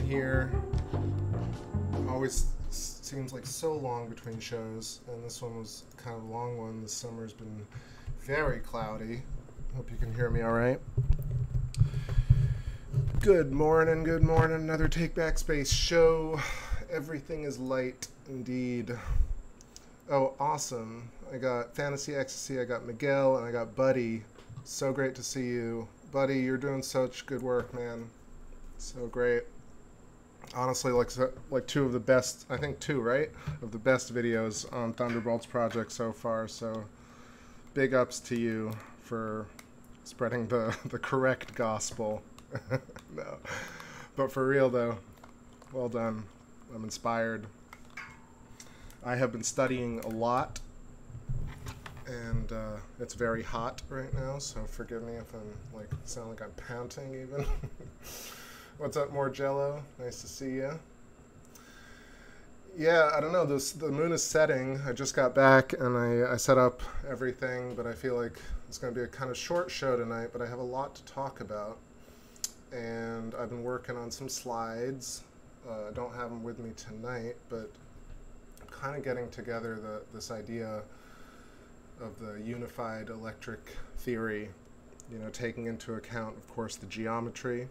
in here. Always seems like so long between shows, and this one was kind of a long one. This summer's been very cloudy. Hope you can hear me all right. Good morning, good morning. Another TakeBackSpace show. Everything is light indeed. Oh, awesome. I got Fantasy Ecstasy, I got Miguel, and I got Buddy. So great to see you. Buddy, you're doing such good work, man. So great. Honestly, like two of the best, I think two, right? Of the best videos on Thunderbolts Project so far. So big ups to you for spreading the correct gospel. No. But for real though, well done. I'm inspired. I have been studying a lot, and it's very hot right now, so forgive me if I'm like sound like I'm panting even. What's up, more Jello? Nice to see you. Yeah, I don't know. The moon is setting. I just got back and I set up everything, but I feel like it's going to be a kind of short show tonight. But I have a lot to talk about, and I've been working on some slides. I don't have them with me tonight, but I'm kind of getting together this idea of the unified electric theory. You know, taking into account, of course, the geometry,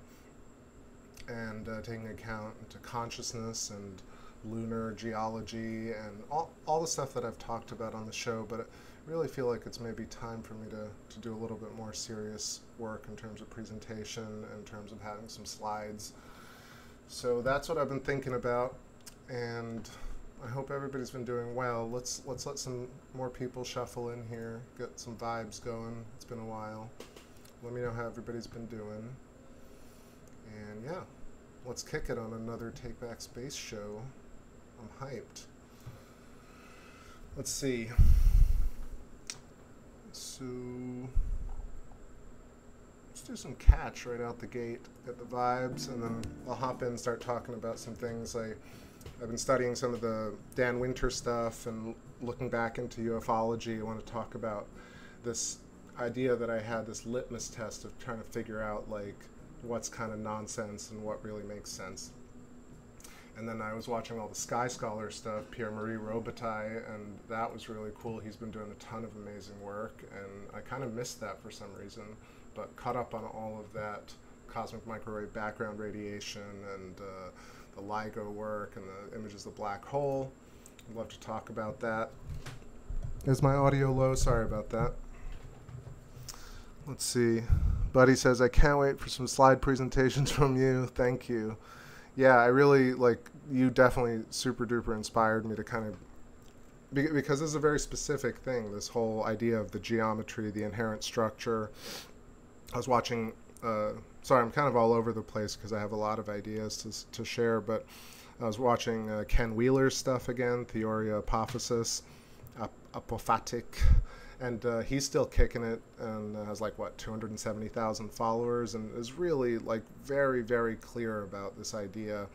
and taking account into consciousness and lunar geology and all the stuff that I've talked about on the show, but I really feel like it's maybe time for me to do a little bit more serious work in terms of presentation, in terms of having some slides. So that's what I've been thinking about, and I hope everybody's been doing well. Let's let some more people shuffle in here, get some vibes going. It's been a while. Let me know how everybody's been doing. And yeah, let's kick it on another TakeBackSpace show. I'm hyped. Let's see. So let's do some catch right out the gate, get the vibes, and then I'll hop in and start talking about some things. I've been studying some of the Dan Winter stuff and looking back into ufology. I want to talk about this idea that I had, this litmus test of trying to figure out like what's kind of nonsense and what really makes sense. And then I was watching all the Sky Scholar stuff, Pierre-Marie Robitaille, and that was really cool. He's been doing a ton of amazing work, and I kind of missed that for some reason, but caught up on all of that cosmic microwave background radiation and the LIGO work and the images of the black hole. I'd love to talk about that. Is my audio low? Sorry about that. Let's see. Buddy says, I can't wait for some slide presentations from you. Thank you. Yeah, I really, like, you definitely super duper inspired me to kind of, because this is a very specific thing, this whole idea of the geometry, the inherent structure. I was watching, sorry, I'm kind of all over the place because I have a lot of ideas to share, but I was watching Ken Wheeler's stuff again, Theoria Apophasis, Apophatic, and he's still kicking it and has like, what, 270,000 followers, and is really like very, very clear about this idea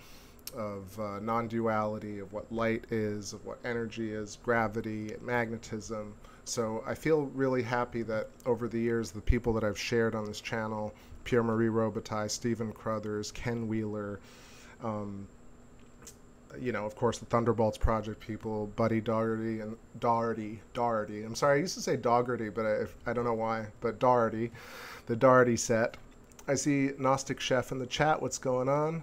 of non-duality, of what light is, of what energy is, gravity, magnetism. So I feel really happy that over the years, the people that I've shared on this channel, Pierre-Marie Robitaille, Stephen Crothers, Ken Wheeler, you know, of course, the Thunderbolts Project people, Buddy Doherty and Doherty. I'm sorry, I used to say Dougherty, but I don't know why. But Doherty, the Doherty set. I see Gnostic Chef in the chat. What's going on?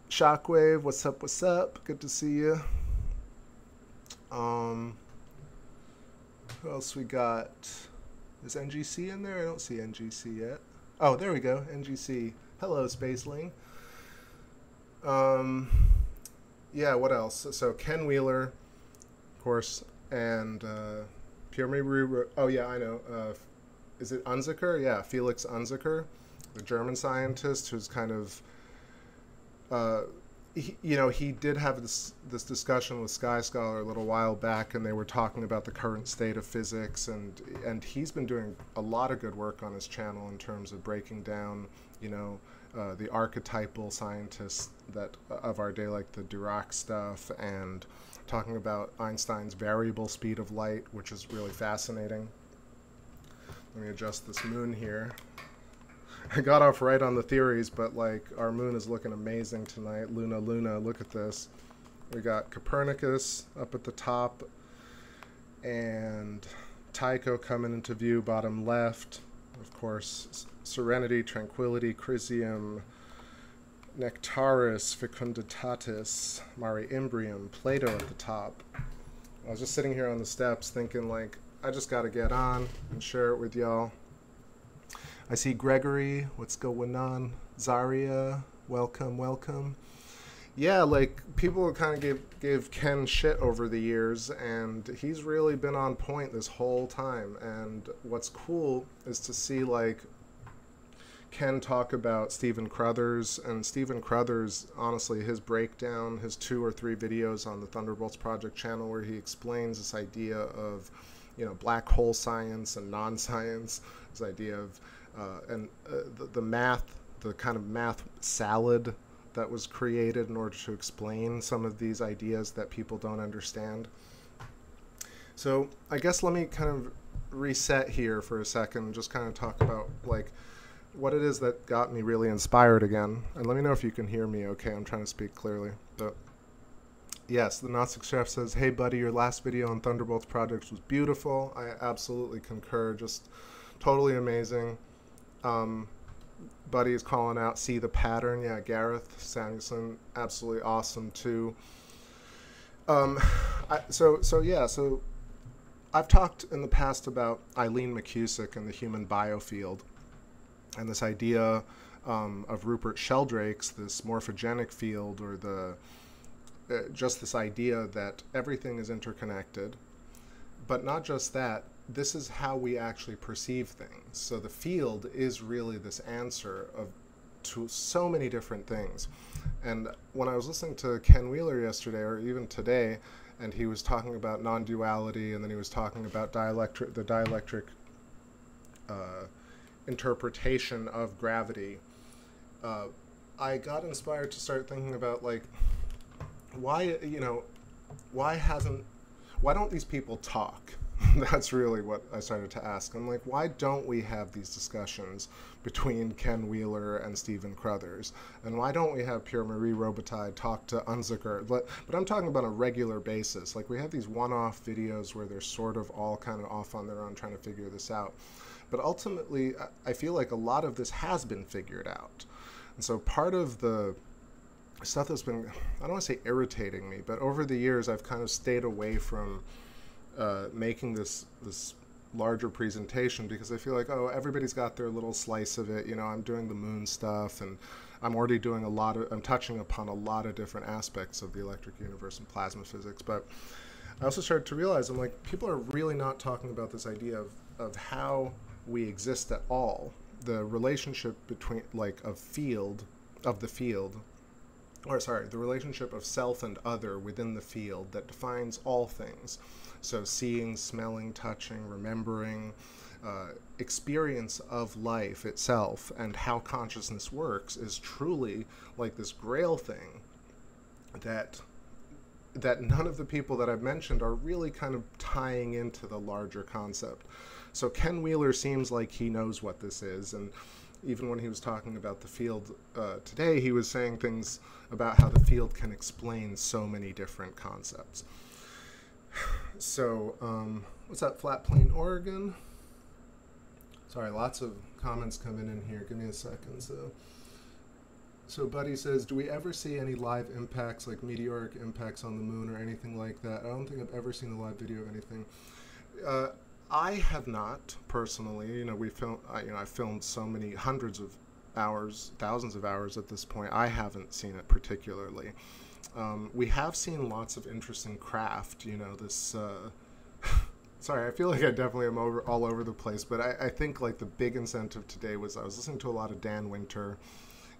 Shockwave, what's up? What's up? Good to see you. Who else we got? Is NGC in there? I don't see NGC yet. Oh, there we go. NGC. Hello, Spaceling. Yeah, what else? So Ken Wheeler, of course, and Pierre-Marie. Oh yeah, I know. Is it Unziker? Yeah, Felix Unziker, the German scientist who's kind of, he did have this discussion with Sky Scholar a little while back, and they were talking about the current state of physics, and he's been doing a lot of good work on his channel in terms of breaking down, the archetypal scientists that of our day, like the Dirac stuff, and talking about Einstein's variable speed of light, which is really fascinating. Let me adjust this moon here. I got off right on the theories, but like our moon is looking amazing tonight. Luna, Luna, look at this. We got Copernicus up at the top, and Tycho coming into view, bottom left. Of course, Serenity, Tranquility, Chrysium, Nectaris, Fecunditatis, Mare Imbrium, Plato at the top. I was just sitting here on the steps thinking, like, I just got to get on and share it with y'all. I see Gregory, what's going on? Zaria, welcome, welcome. Yeah, like, people kind of gave Ken shit over the years, and he's really been on point this whole time. And what's cool is to see, like, Ken talk about Stephen Crothers, and Stephen Crothers, honestly, his breakdown, his 2 or 3 videos on the Thunderbolts Project channel where he explains this idea of, you know, black hole science and non-science, this idea of, the math, the kind of math salad that was created in order to explain some of these ideas that people don't understand. So I guess let me kind of reset here for a second, just kind of talk about, like, what it is that got me really inspired again. And let me know if you can hear me okay. I'm trying to speak clearly. But yes, the Gnostic Chef says, hey buddy, your last video on Thunderbolts Project was beautiful. I absolutely concur, just totally amazing. Buddy is calling out, see the pattern. Yeah, Gareth Samuelson, absolutely awesome too. So I've talked in the past about Eileen McCusick and the human biofield, and this idea of Rupert Sheldrake's, this morphogenic field, or just this idea that everything is interconnected. But not just that, this is how we actually perceive things. So the field is really this answer to so many different things. And when I was listening to Ken Wheeler yesterday, or even today, and he was talking about non-duality, and then he was talking about the dielectric interpretation of gravity, I got inspired to start thinking about, like, why don't these people talk? That's really what I started to ask. I'm like, why don't we have these discussions between Ken Wheeler and Stephen Crothers? And why don't we have Pierre Marie Robitaille talk to Unziker? But I'm talking about a regular basis. Like, we have these one-off videos where they're sort of all kind of off on their own trying to figure this out. But ultimately, I feel like a lot of this has been figured out. And so part of the stuff that's been, I don't want to say irritating me, but over the years I've kind of stayed away from making this larger presentation, because I feel like, oh, everybody's got their little slice of it. You know, I'm doing the moon stuff, and I'm already doing I'm touching upon a lot of different aspects of the electric universe and plasma physics. But I also started to realize, I'm like, people are really not talking about this idea of how we exist at all. The relationship between, like, the relationship of self and other within the field that defines all things. So seeing, smelling, touching, remembering, experience of life itself, and how consciousness works is truly like this grail thing that none of the people that I've mentioned are really kind of tying into the larger concept. So Ken Wheeler seems like he knows what this is, and even when he was talking about the field today, he was saying things about how the field can explain so many different concepts. So, what's that, Flat Plain, Oregon? Sorry, lots of comments coming in here. Give me a second. So Buddy says, do we ever see any live impacts, like meteoric impacts on the moon or anything like that? I don't think I've ever seen a live video of anything. I have not, personally. You know, I've filmed so many hundreds of hours, thousands of hours at this point. I haven't seen it particularly. We have seen lots of interesting craft, you know, this, sorry, I feel like I definitely am all over the place, but I think, like, the big incentive today was I was listening to a lot of Dan Winter,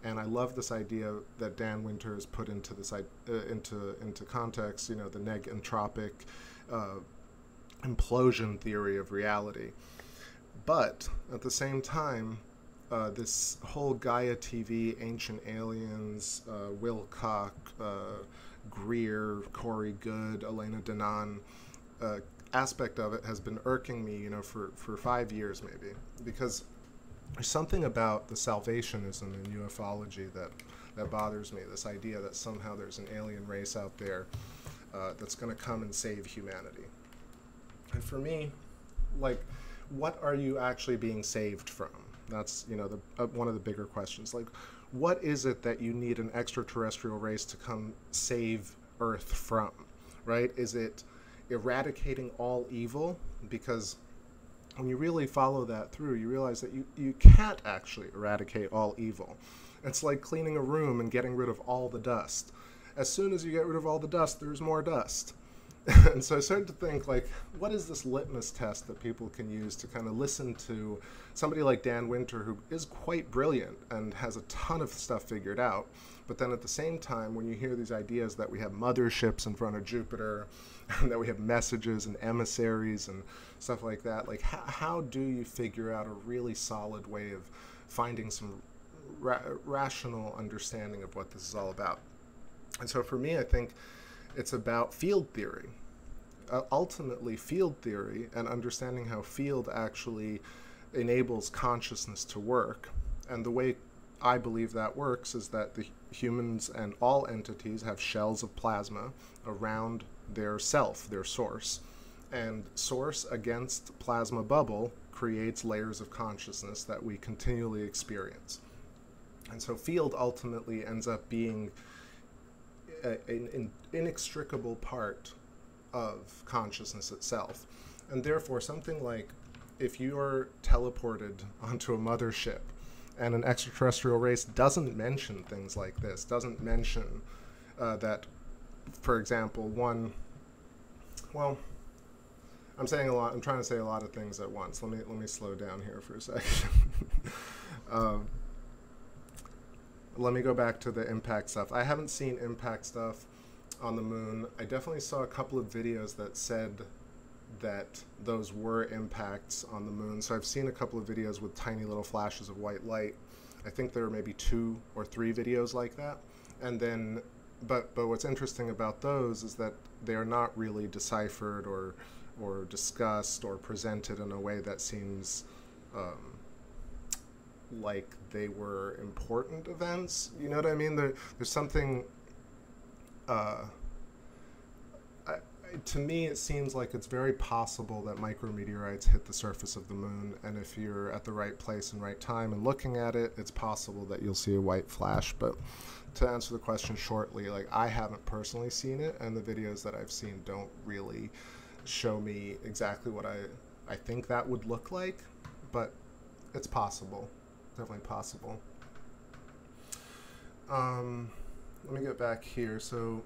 and I love this idea that Dan Winter has put into this, into context, you know, the neg-entropic implosion theory of reality. But at the same time, this whole Gaia TV, Ancient Aliens, Will Koch, Greer, Corey Good, Elena Denon, aspect of it has been irking me, you know, for 5 years maybe, because there's something about the salvationism in ufology that bothers me, this idea that somehow there's an alien race out there that's going to come and save humanity. And for me, like, what are you actually being saved from? That's, you know, one of the bigger questions. Like, what is it that you need an extraterrestrial race to come save Earth from, right? Is it eradicating all evil? Because when you really follow that through, you realize that you can't actually eradicate all evil. It's like cleaning a room and getting rid of all the dust. As soon as you get rid of all the dust, there's more dust. And so I started to think, like, what is this litmus test that people can use to kind of listen to somebody like Dan Winter, who is quite brilliant and has a ton of stuff figured out, but then at the same time, when you hear these ideas that we have motherships in front of Jupiter, and that we have messages and emissaries and stuff like that, like, how do you figure out a really solid way of finding some rational understanding of what this is all about? And so for me, I think it's about field theory. Ultimately, field theory and understanding how field actually enables consciousness to work. And the way I believe that works is that the humans and all entities have shells of plasma around their self, their source. And source against plasma bubble creates layers of consciousness that we continually experience. And so field ultimately ends up being an inextricable part of consciousness itself. And therefore, something like, if you're teleported onto a mothership and an extraterrestrial race doesn't mention things like this, doesn't mention that, for example, well, I'm saying a lot, I'm trying to say a lot of things at once. Let me slow down here for a second. Let me go back to the impact stuff. I haven't seen impact stuff on the moon. I definitely saw a couple of videos that said that those were impacts on the moon. So I've seen a couple of videos with tiny little flashes of white light. I think there were maybe 2 or 3 videos like that. And then, but what's interesting about those is that they're not really deciphered or discussed or presented in a way that seems like they were important events. You know what I mean? There's something, to me, it seems like it's very possible that micrometeorites hit the surface of the moon, and if you're at the right place and right time and looking at it, it's possible that you'll see a white flash. But to answer the question shortly, like, I haven't personally seen it, and the videos that I've seen don't really show me exactly what I think that would look like, but it's possible. Definitely possible. Let me get back here. So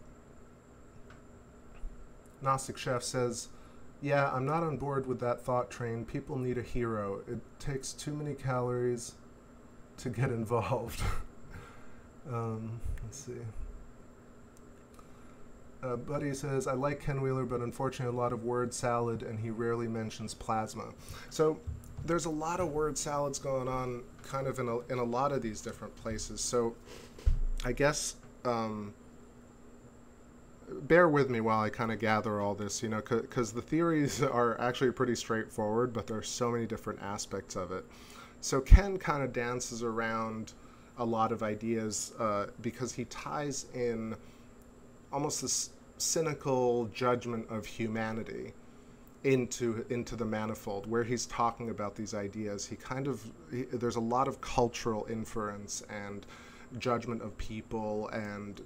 Gnostic Chef says, yeah, I'm not on board with that thought train. People need a hero. It takes too many calories to get involved. Let's see. Buddy says, I like Ken Wheeler, but unfortunately a lot of word salad, and he rarely mentions plasma. So there's a lot of word salads going on kind of in a lot of these different places. So I guess bear with me while I kind of gather all this, you know, because the theories are actually pretty straightforward, but there's so many different aspects of it. So Ken kind of dances around a lot of ideas because he ties in almost this cynical judgment of humanity into the manifold, where he's talking about these ideas. There's a lot of cultural inference and judgment of people, and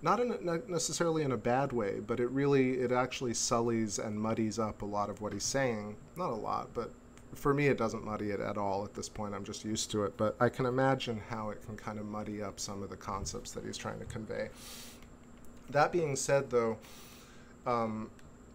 not necessarily in a bad way, but it actually sullies and muddies up a lot of what he's saying. Not a lot, but for me it doesn't muddy it at all at this point. I'm just used to it, but I can imagine how it can kind of muddy up some of the concepts that he's trying to convey. That being said, though,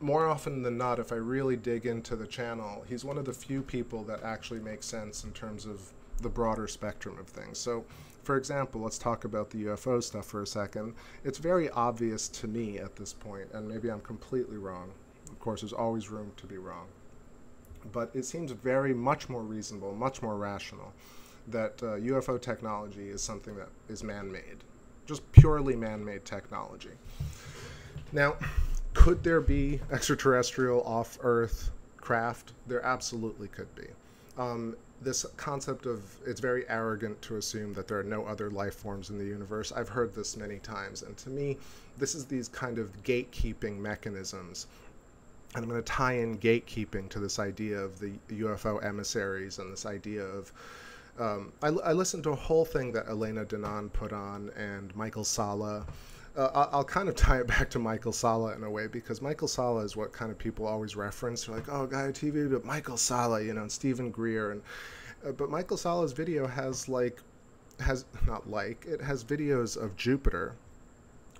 more often than not, if I really dig into the channel, he's one of the few people that actually makes sense in terms of the broader spectrum of things. So, for example, let's talk about the UFO stuff for a second. It's very obvious to me at this point, and maybe I'm completely wrong. Of course, there's always room to be wrong. But it seems much more reasonable, much more rational, that UFO technology is something that is man-made. Just purely man-made technology. Now, could there be extraterrestrial off-Earth craft? There absolutely could be. This concept of it's very arrogant to assume that there are no other life forms in the universe. I've heard this many times, and to me, this is these kind of gatekeeping mechanisms. And I'm going to tie in gatekeeping to this idea of the UFO emissaries and this idea of I listened to a whole thing that Elena Danaan put on, and Michael Salla. I'll kind of tie it back to Michael Salla in a way, because Michael Salla is what kind of people always reference. They're like, oh, Gaia TV, but Michael Salla, you know, and Stephen Greer. And but Michael Salla's video has it has videos of Jupiter,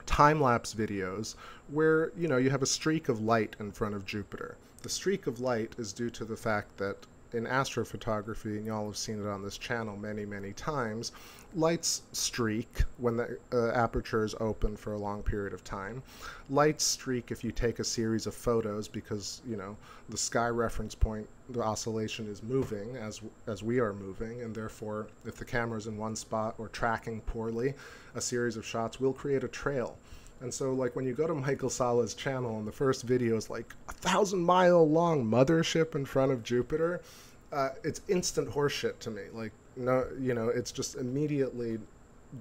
time-lapse videos, where, you know, you have a streak of light in front of Jupiter. The streak of light is due to the fact that in astrophotography, and y'all have seen it on this channel many, many times, lights streak when the aperture is open for a long period of time. Lights streak if you take a series of photos, because, you know, the sky reference point, the oscillation is moving as we are moving, and therefore, if the camera's in one spot or tracking poorly, a series of shots will create a trail. And so, like, when you go to Michael Salla's channel, and the first video is like 1,000-mile long mothership in front of Jupiter, it's instant horseshit to me. Like, no, you know, it's just immediately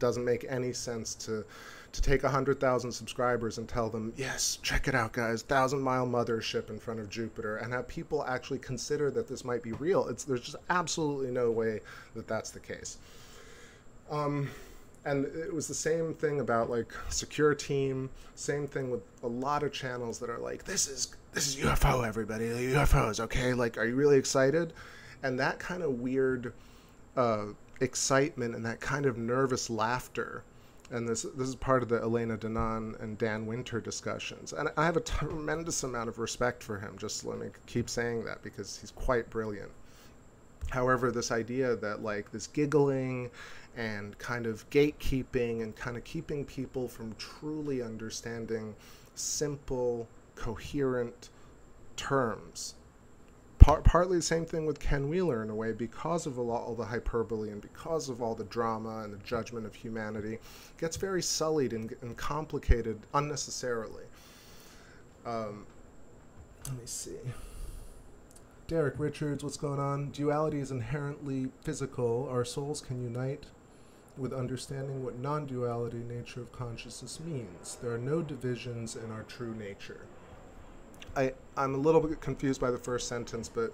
doesn't make any sense to take 100,000 subscribers and tell them, yes, check it out, guys, 1,000-mile mothership in front of Jupiter, and have people actually consider that this might be real. There's just absolutely no way that that's the case. And it was the same thing about, like, Secure Team, same thing with a lot of channels that are like, this is UFO, everybody, UFOs, okay? Like, are you really excited? And that kind of weird excitement and that kind of nervous laughter, and this is part of the Elena Danaan and Dan Winter discussions. And I have a tremendous amount of respect for him, just let me keep saying that, because he's quite brilliant. However, this idea that, like, this giggling and kind of gatekeeping and kind of keeping people from truly understanding simple, coherent terms. Partly the same thing with Ken Wheeler in a way, because of all the hyperbole and because of all the drama and the judgment of humanity, gets very sullied and complicated unnecessarily. Let me see. Derek Richards, what's going on? Duality is inherently physical. Our souls can unite with understanding what non-duality nature of consciousness means. There are no divisions in our true nature. I'm a little bit confused by the first sentence, but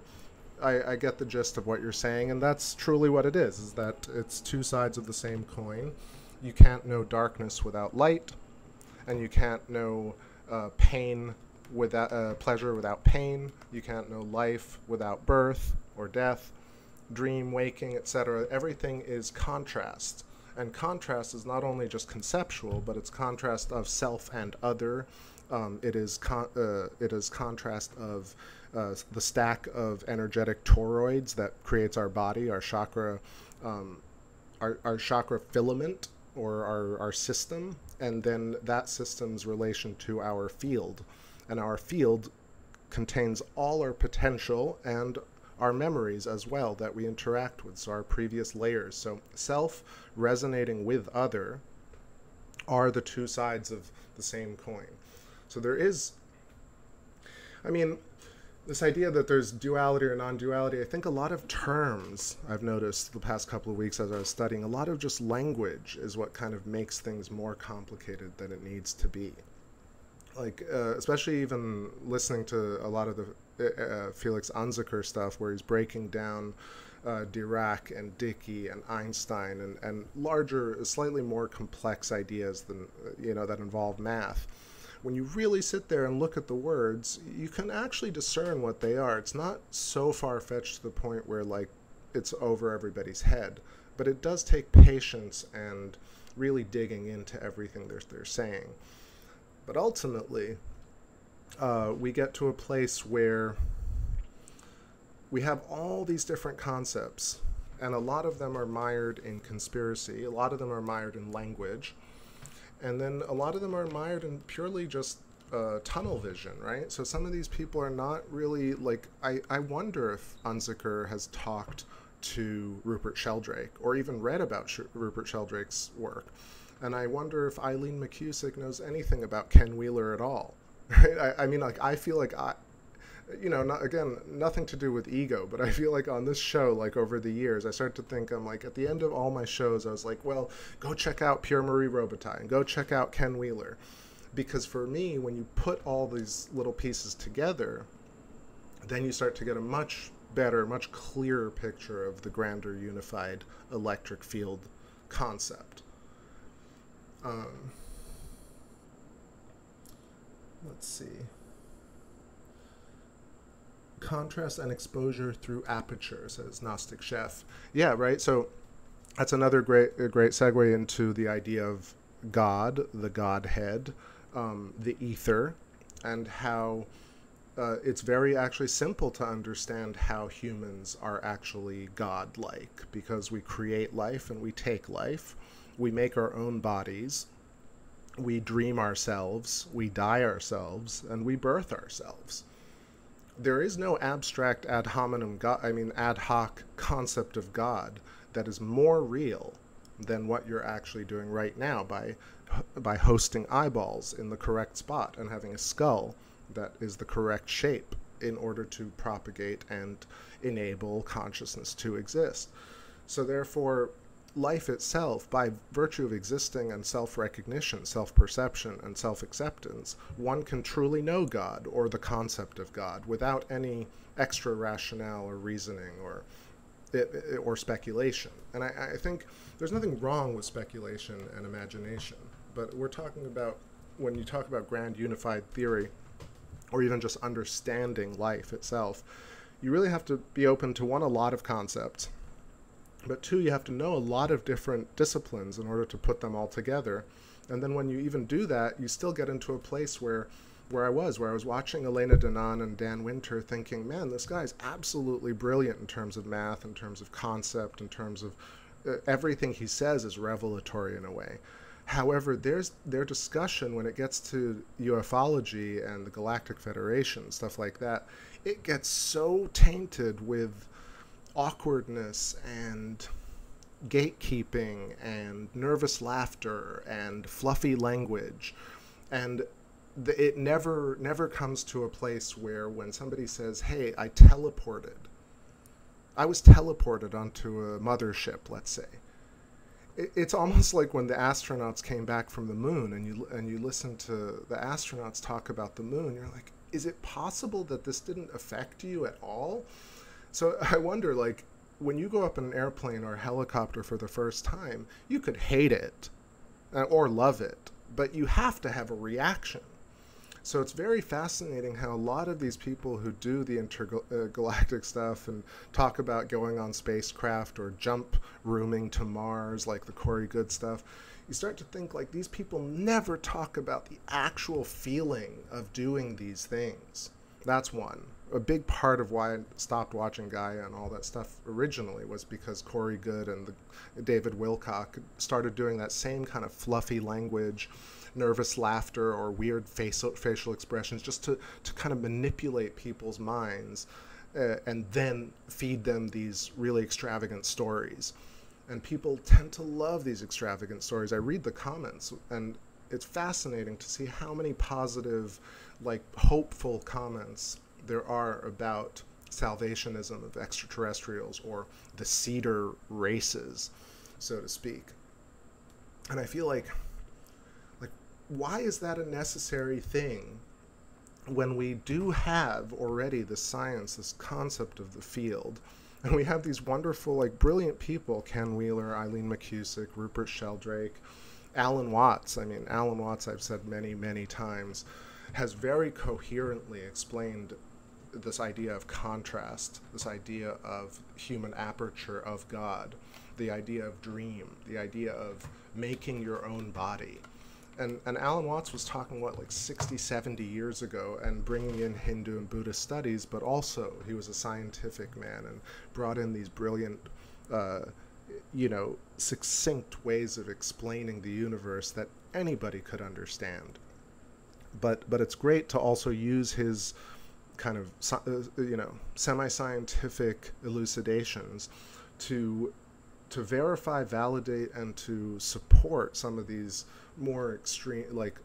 I get the gist of what you're saying, and that's truly what it is that it's two sides of the same coin. You can't know darkness without light, and you can't know pain without pleasure without pain. You can't know life without birth or death, dream, waking, etc. Everything is contrast. And contrast is not only just conceptual, but it's contrast of self and other. It is contrast of the stack of energetic toroids that creates our body, our chakra filament, or our system, and then that system's relation to our field. And our field contains all our potential and our memories as well that we interact with, so our previous layers. So self resonating with other are the two sides of the same coin. So there is, I mean, this idea that there's duality or non-duality, I think a lot of terms I've noticed the past couple of weeks as I was studying, a lot of just language is what kind of makes things more complicated than it needs to be. Like, especially even listening to a lot of the Felix Unziker stuff, where he's breaking down Dirac and Dickey and Einstein and larger, slightly more complex ideas than, you know, that involve math. When you really sit there and look at the words, you can actually discern what they are. It's not so far-fetched to the point where, like, it's over everybody's head, but it does take patience and really digging into everything they're saying. But ultimately, we get to a place where we have all these different concepts, and a lot of them are mired in conspiracy, a lot of them are mired in language, and then a lot of them are mired in purely just tunnel vision, right? So some of these people are not really, like, I wonder if Unziker has talked to Rupert Sheldrake, or even read about Rupert Sheldrake's work. And I wonder if Eileen McCusick knows anything about Ken Wheeler at all. Right? I mean, like, I feel like you know, not, again, nothing to do with ego, but I feel like on this show, like over the years, I start to think, I'm like, at the end of all my shows, I was like, well, go check out Pierre Marie Robitaille and go check out Ken Wheeler. Because for me, when you put all these little pieces together, then you start to get a much better, much clearer picture of the grander unified electric field concept. Let's see. Contrast and exposure through aperture, says Gnostic Chef. Yeah, right. So that's another great segue into the idea of God, the Godhead, the ether, and how it's very actually simple to understand how humans are actually God-like, because we create life and we take life. We make our own bodies. We dream ourselves. We die ourselves, and we birth ourselves. There is no abstract ad hoc concept of God that is more real than what you're actually doing right now by hosting eyeballs in the correct spot and having a skull that is the correct shape in order to propagate and enable consciousness to exist. So therefore, life itself, by virtue of existing and self-recognition, self-perception, and self-acceptance, one can truly know God or the concept of God without any extra rationale or reasoning or speculation. And I think there's nothing wrong with speculation and imagination, but we're talking about, when you talk about grand unified theory, or even just understanding life itself, you really have to be open to, one, a lot of concepts, but two, you have to know a lot of different disciplines in order to put them all together. And then when you even do that, you still get into a place where I was watching Elena Danaan and Dan Winter thinking, man, this guy's absolutely brilliant in terms of math, in terms of concept, in terms of everything he says is revelatory in a way. However, their discussion when it gets to ufology and the Galactic Federation, stuff like that, it gets so tainted with awkwardness and gatekeeping and nervous laughter and fluffy language, and it never comes to a place where when somebody says, hey, I was teleported onto a mothership, let's say, it's almost like when the astronauts came back from the moon and you listen to the astronauts talk about the moon, you're like, is it possible that this didn't affect you at all? So I wonder, like, when you go up in an airplane or a helicopter for the first time, you could hate it or love it, but you have to have a reaction. So it's very fascinating how a lot of these people who do the intergalactic stuff and talk about going on spacecraft or jump rooming to Mars, like the Corey Good stuff, you start to think like these people never talk about the actual feeling of doing these things. That's one. A big part of why I stopped watching Gaia and all that stuff originally was because Corey Good and David Wilcock started doing that same kind of fluffy language, nervous laughter or weird facial expressions, just to kind of manipulate people's minds and then feed them these really extravagant stories. And people tend to love these extravagant stories. I read the comments, and it's fascinating to see how many positive, like, hopeful comments there are about salvationism of extraterrestrials or the cedar races, so to speak. And I feel like why is that a necessary thing when we do have already the science, this concept of the field, and we have these wonderful, like, brilliant people, Ken Wheeler, Eileen McCusick, Rupert Sheldrake, Alan Watts. I mean, Alan Watts, I've said many, many times, has very coherently explained this idea of contrast, this idea of human aperture of God, the idea of dream, the idea of making your own body. And Alan Watts was talking, what, like 60, 70 years ago, and bringing in Hindu and Buddhist studies, but also he was a scientific man and brought in these brilliant, succinct ways of explaining the universe that anybody could understand. But it's great to also use his kind of, semi-scientific elucidations to verify, validate, and to support some of these more extreme, like,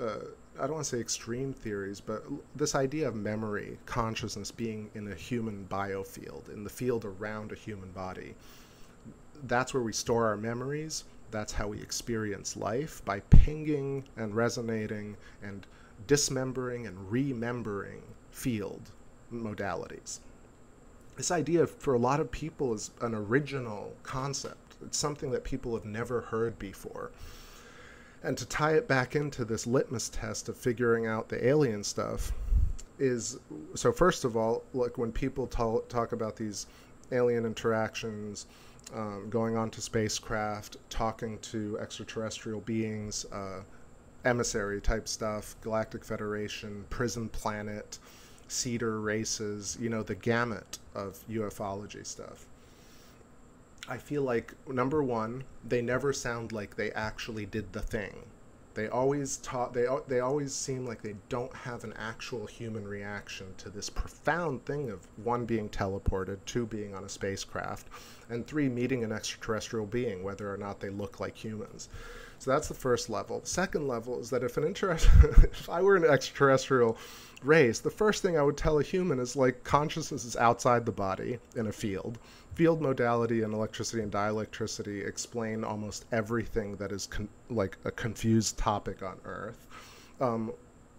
I don't want to say extreme theories, but this idea of memory, consciousness being in a human biofield, in the field around a human body. That's where we store our memories. That's how we experience life, by pinging and resonating and dismembering and remembering field modalities. This idea for a lot of people is an original concept. It's something that people have never heard before. And to tie it back into this litmus test of figuring out the alien stuff is, so first of all, like when people talk about these alien interactions, going on to spacecraft, talking to extraterrestrial beings, emissary type stuff, Galactic Federation, Prison Planet, Cedar races, you know, the gamut of ufology stuff. I feel like, number one, they never sound like they actually did the thing. They always they always seem like they don't have an actual human reaction to this profound thing of, one, being teleported, two, being on a spacecraft, and three, meeting an extraterrestrial being, whether or not they look like humans. So that's the first level. The second level is that if if I were an extraterrestrial race, the first thing I would tell a human is, like, consciousness is outside the body in a field. Field modality and electricity and dielectricity explain almost everything that is like a confused topic on Earth.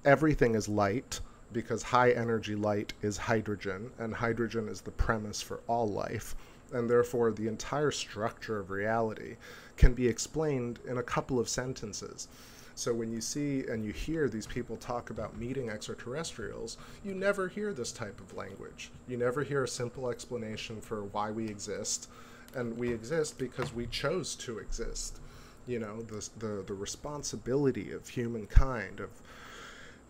Everything is light, because high energy light is hydrogen, and hydrogen is the premise for all life. And therefore, the entire structure of reality can be explained in a couple of sentences. So when you see and you hear these people talk about meeting extraterrestrials, you never hear this type of language. You never hear a simple explanation for why we exist. And we exist because we chose to exist. You know, the responsibility of humankind,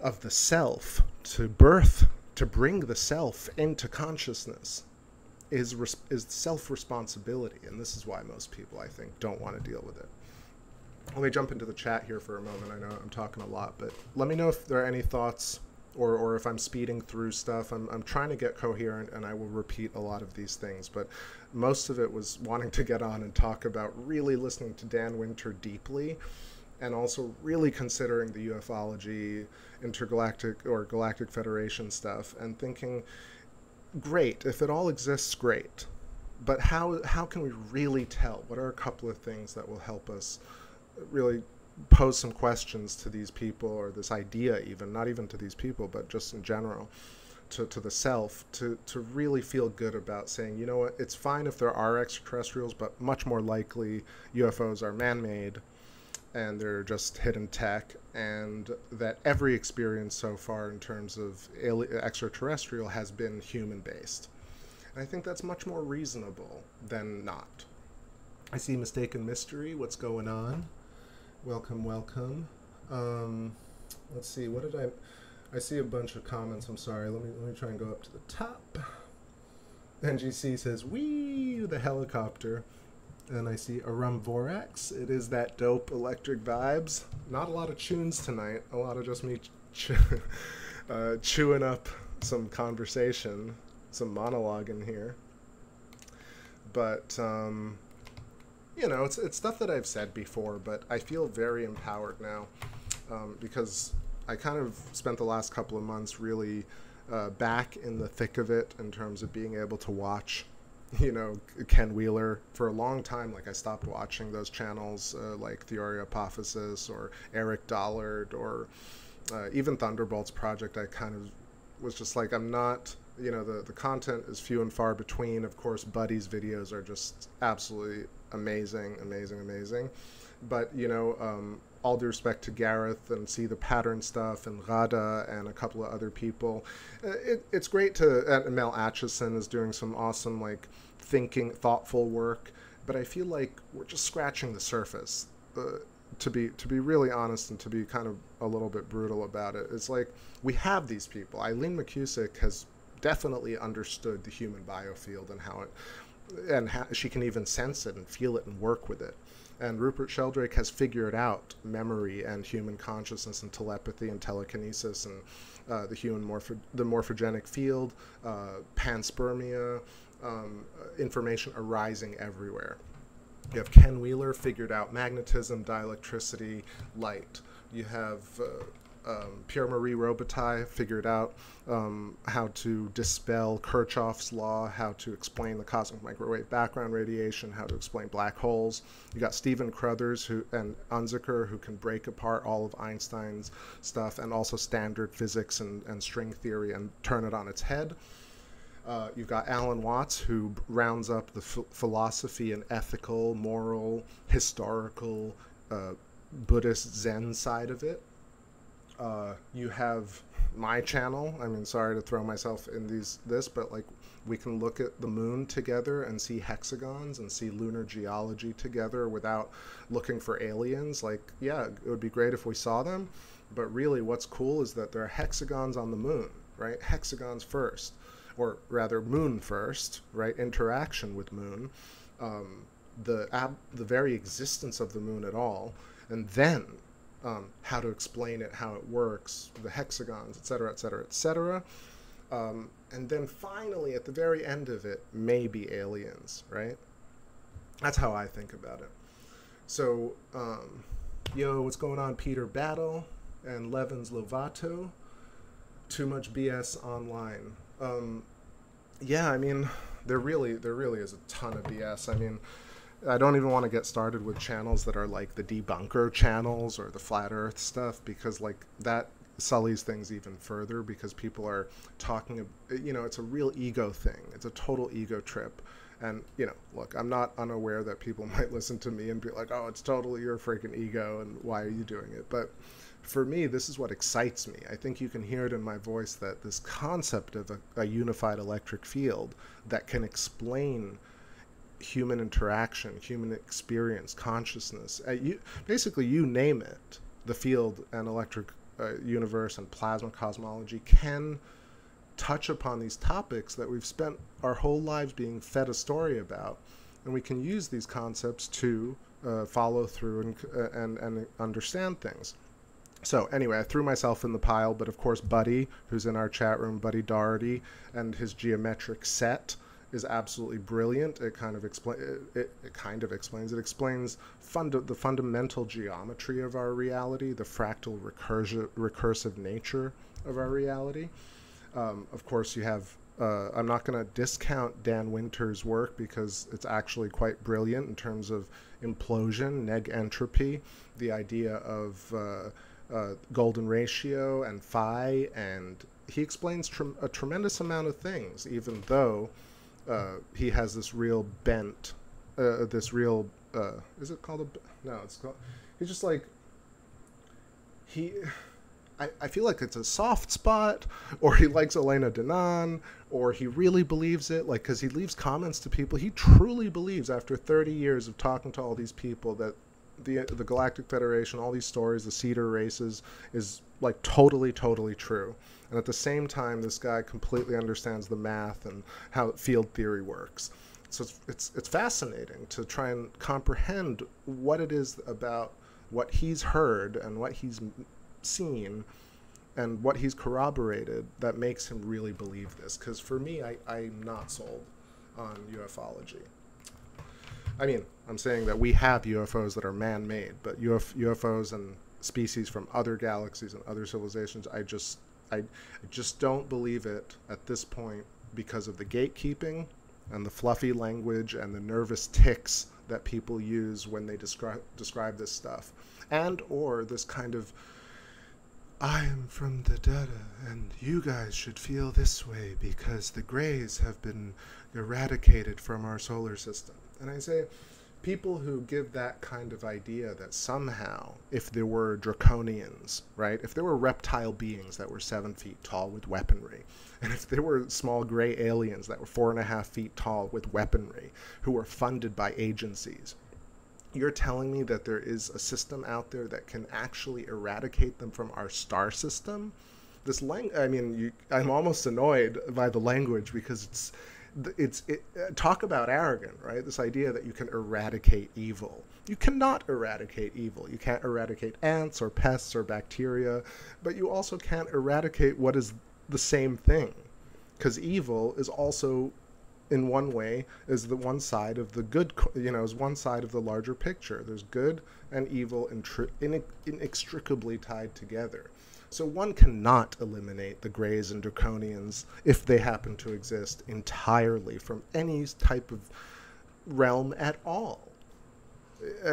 of the self, to bring the self into consciousness, is self-responsibility. And this is why most people, I think, don't want to deal with it. Let me jump into the chat here for a moment. I know I'm talking a lot, but let me know if there are any thoughts, or if I'm speeding through stuff. I'm trying to get coherent, and I will repeat a lot of these things, but most of it was wanting to get on and talk about really listening to Dan Winter deeply, and also really considering the ufology, intergalactic or Galactic Federation stuff, and thinking, great, if it all exists, great, but how can we really tell? What are a couple of things that will help us really pose some questions to these people, or this idea, even not even to these people, but just in general, to the self, to really feel good about saying, you know what, it's fine if there are extraterrestrials, but much more likely UFOs are man-made and they're just hidden tech, and that every experience so far in terms of extraterrestrial has been human-based. And I think that's much more reasonable than not. I see Mistaken Mystery. What's going on? Welcome, welcome. Let's see, what did I see a bunch of comments. I'm sorry. Let me try and go up to the top. NGC says, "Wee, the helicopter." And I see Arum Vorax. It is that dope electric vibes. Not a lot of tunes tonight. A lot of just me chewing up some conversation, some monologue in here. But you know, it's stuff that I've said before, but I feel very empowered now, because I kind of spent the last couple of months really back in the thick of it in terms of being able to watch, you know, Ken Wheeler. For a long time, like, I stopped watching those channels like Theoria Apophysis or Eric Dollard, or even Thunderbolts Project. I kind of was just like, I'm not, you know, the content is few and far between. Of course, Buddy's videos are just absolutely amazing, amazing, amazing. But, you know, all due respect to Gareth and See the Pattern stuff and Rada and a couple of other people, it's great to, and Mel Atchison is doing some awesome, like, thoughtful work, but I feel like we're just scratching the surface, to be really honest, and to be kind of a little bit brutal about it. It's like, we have these people. Eileen McCusick has definitely understood the human biofield and how she can even sense it and feel it and work with it. And Rupert Sheldrake has figured out memory and human consciousness and telepathy and telekinesis and the morphogenic field, panspermia, information arising everywhere. You have Ken Wheeler figured out magnetism, dielectricity, light. You have Pierre-Marie Robitaille figured out how to dispel Kirchhoff's law, how to explain the cosmic microwave background radiation, how to explain black holes. You got Stephen Crothers and Unzicker, who can break apart all of Einstein's stuff and also standard physics and string theory and turn it on its head. You've got Alan Watts, who rounds up the philosophy and ethical, moral, historical, Buddhist Zen side of it. You have my channel. I mean, sorry to throw myself in this, but like we can look at the moon together and see hexagons and see lunar geology together without looking for aliens. Like, yeah, it would be great if we saw them, but really what's cool is that there are hexagons on the moon, right? Hexagons first, or rather moon first, right? Interaction with moon, the very existence of the moon at all, and then how to explain it, how it works, the hexagons, etc., etc., etc. And then finally, at the very end of it, maybe aliens, right? That's how I think about it. So, yo, what's going on, Peter Battle and Levins Lovato? Too much BS online. Yeah, I mean, there really is a ton of BS. I mean, I don't even want to get started with channels that are like the debunker channels or the flat earth stuff, because like that sullies things even further, because people are talking, you know, it's a real ego thing. It's a total ego trip. And, you know, look, I'm not unaware that people might listen to me and be like, oh, it's totally your freaking ego and why are you doing it? But for me, this is what excites me. I think you can hear it in my voice that this concept of a unified electric field that can explain human interaction, human experience, consciousness, basically you name it, the field and electric universe and plasma cosmology can touch upon these topics that we've spent our whole lives being fed a story about, and we can use these concepts to follow through and understand things. So anyway, I threw myself in the pile, but of course Buddy, who's in our chat room, Buddy Doherty, and his geometric set is absolutely brilliant. It kind of explains the fundamental geometry of our reality, the fractal recursive nature of our reality. Of course, you have, I'm not going to discount Dan Winter's work because it's actually quite brilliant in terms of implosion, neg entropy, the idea of golden ratio and phi, and he explains a tremendous amount of things, even though he has this real bent, this real, is it called a, no, it's called, he's just like, I feel like it's a soft spot, or he likes Elena Danaan, or he really believes it, like, because he leaves comments to people. He truly believes, after 30 years of talking to all these people, that the Galactic Federation, all these stories, the Cedar races, is like totally true. And at the same time, this guy completely understands the math and how field theory works. So it's fascinating to try and comprehend what it is about what he's heard and what he's seen and what he's corroborated that makes him really believe this. Because for me, I'm not sold on ufology. I mean, I'm saying that we have UFOs that are man-made, but UFOs and species from other galaxies and other civilizations, I just don't believe it at this point, because of the gatekeeping and the fluffy language and the nervous tics that people use when they describe this stuff, and or this kind of, I am from the data and you guys should feel this way because the grays have been eradicated from our solar system. And I say, people who give that kind of idea that somehow, if there were draconians, right, if there were reptile beings that were 7 feet tall with weaponry, and if there were small gray aliens that were 4.5 feet tall with weaponry, who were funded by agencies, you're telling me that there is a system out there that can actually eradicate them from our star system? This I mean, I'm almost annoyed by the language, because talk about arrogant, right? This idea that you can eradicate evil. You cannot eradicate evil. You can't eradicate ants or pests or bacteria, but you also can't eradicate what is the same thing, because evil is also in one way is the one side of the good, is one side of the larger picture. There's good and evil inextricably tied together. So one cannot eliminate the Greys and Draconians, if they happen to exist, entirely from any type of realm at all.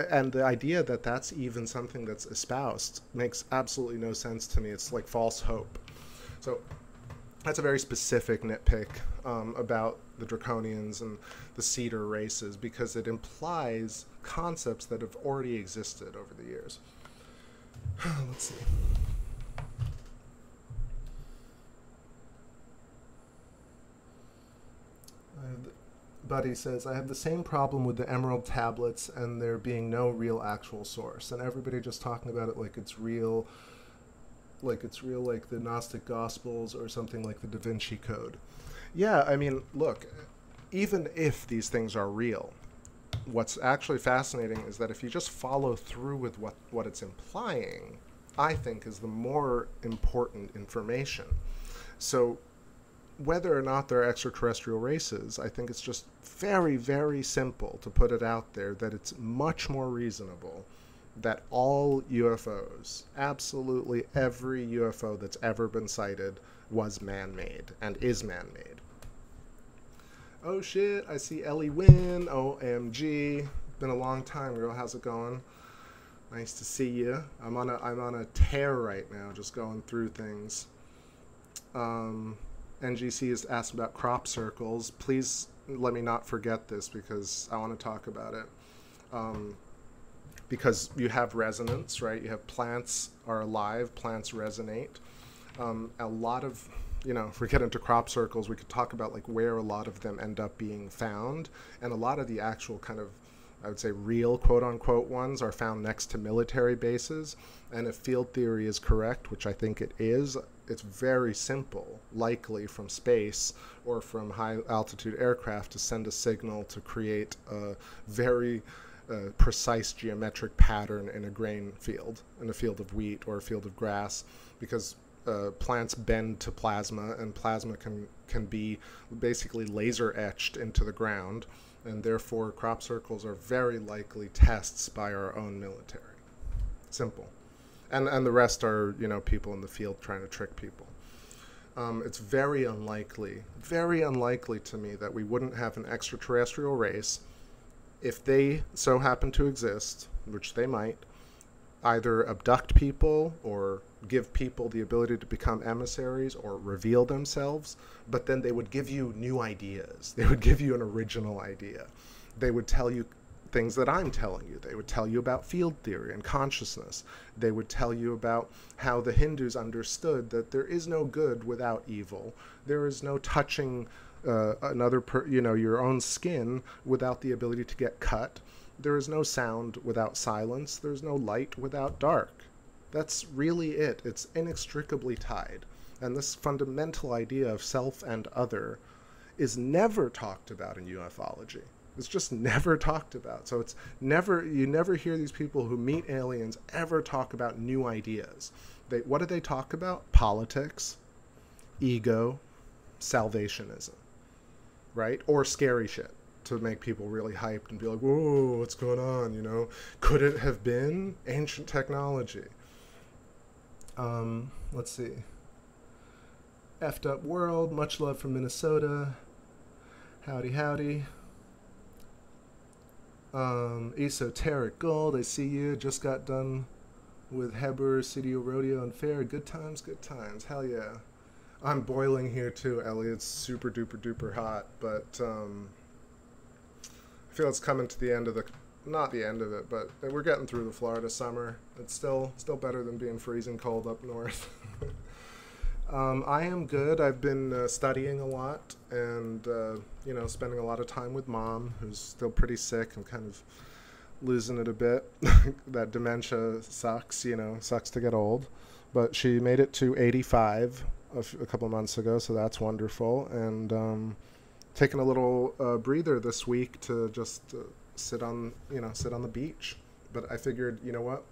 And the idea that that's even something that's espoused makes absolutely no sense to me. It's like false hope. So that's a very specific nitpick about the Draconians and the Cedar races, because it implies concepts that have already existed over the years. Let's see. Buddy says, I have the same problem with the Emerald tablets and there being no real actual source. And everybody just talking about it like it's real, like the Gnostic Gospels or something like the Da Vinci Code. Yeah, I mean, look, even if these things are real, what's actually fascinating is that if you just follow through with what it's implying, I think is the more important information. So whether or not they're extraterrestrial races, I think it's just very, very simple to put it out there that it's much more reasonable that all UFOs, absolutely every UFO that's ever been sighted, was man-made and is man-made. Oh shit, I see Ellie Wynn, OMG. Been a long time, girl, how's it going? Nice to see you. I'm on a tear right now, just going through things. NGC is asked about crop circles. Please let me not forget this because I want to talk about it. Because you have resonance, right? You have plants are alive, plants resonate. A lot of, if we get into crop circles, we could talk about like where a lot of them end up being found. And a lot of the actual kind of, I would say, real quote-unquote ones are found next to military bases. And if field theory is correct, which I think it is, it's very simple, likely from space or from high-altitude aircraft, to send a signal to create a very precise geometric pattern in a grain field, in a field of wheat or a field of grass, because plants bend to plasma, and plasma can be basically laser etched into the ground, and therefore crop circles are very likely tests by our own military. Simple. And the rest are, people in the field trying to trick people. It's very unlikely to me that we wouldn't have an extraterrestrial race, if they so happen to exist, which they might, either abduct people or give people the ability to become emissaries or reveal themselves, but then they would give you new ideas. They would give you an original idea. They would tell you things that I'm telling you. They would tell you about field theory and consciousness. They would tell you about how the Hindus understood that there is no good without evil. There is no touching your own skin without the ability to get cut. There is no sound without silence. There's no light without dark. That's really it. It's inextricably tied. And this fundamental idea of self and other is never talked about in ufology. It's just never talked about. So you never hear these people who meet aliens ever talk about new ideas. What do they talk about? Politics, ego, salvationism, right? Or scary shit to make people really hyped and be like, whoa, what's going on, Could it have been ancient technology? Let's see. Effed up world, much love from Minnesota. Howdy, howdy. Esoteric Gold, I see you. Just got done with Heber, City Rodeo and Fair. Good times, good times. Hell yeah. I'm boiling here too, Ellie. It's super duper duper hot, but I feel it's coming to the end of not the end of it, but we're getting through the Florida summer. It's still better than being freezing cold up north. I am good. I've been studying a lot and, spending a lot of time with Mom, who's still pretty sick and kind of losing it a bit. That dementia sucks, sucks to get old. But she made it to 85 a couple of months ago, so that's wonderful. And taking a little breather this week to just sit on the beach. But I figured, you know what?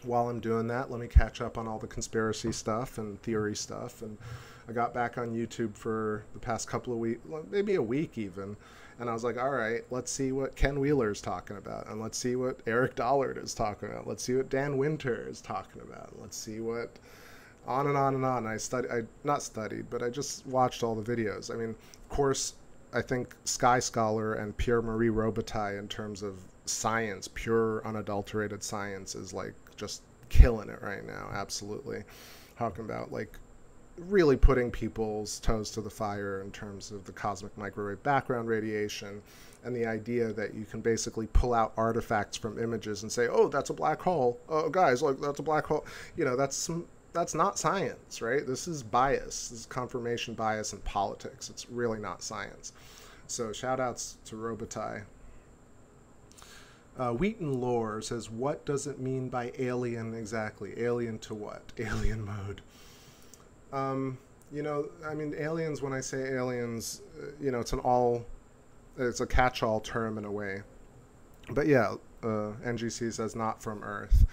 while I'm doing that, let me catch up on all the conspiracy stuff and theory stuff. And I got back on YouTube for the past couple of weeks, maybe a week even. And I was like, all right, let's see what Ken Wheeler's talking about. And let's see what Eric Dollard is talking about. Let's see what Dan Winter is talking about. Let's see what... on and on and on. I not studied, but I just watched all the videos. I mean, of course, I think Sky Scholar and Pierre Marie Robitaille, in terms of science, pure unadulterated science, is like just killing it right now. Absolutely. Talking about like really putting people's toes to the fire in terms of the cosmic microwave background radiation and the idea that you can basically pull out artifacts from images and say, oh, that's a black hole. Oh, guys, look, that's a black hole. You know, that's not science, right? This is bias. This is confirmation bias in politics. It's really not science. So shout outs to Robitaille. Wheaton Lore says, what does it mean by alien exactly? Alien to what? Alien mode. You know, I mean, aliens, when I say aliens, you know, it's a catch-all term in a way. But yeah, NGC says not from Earth.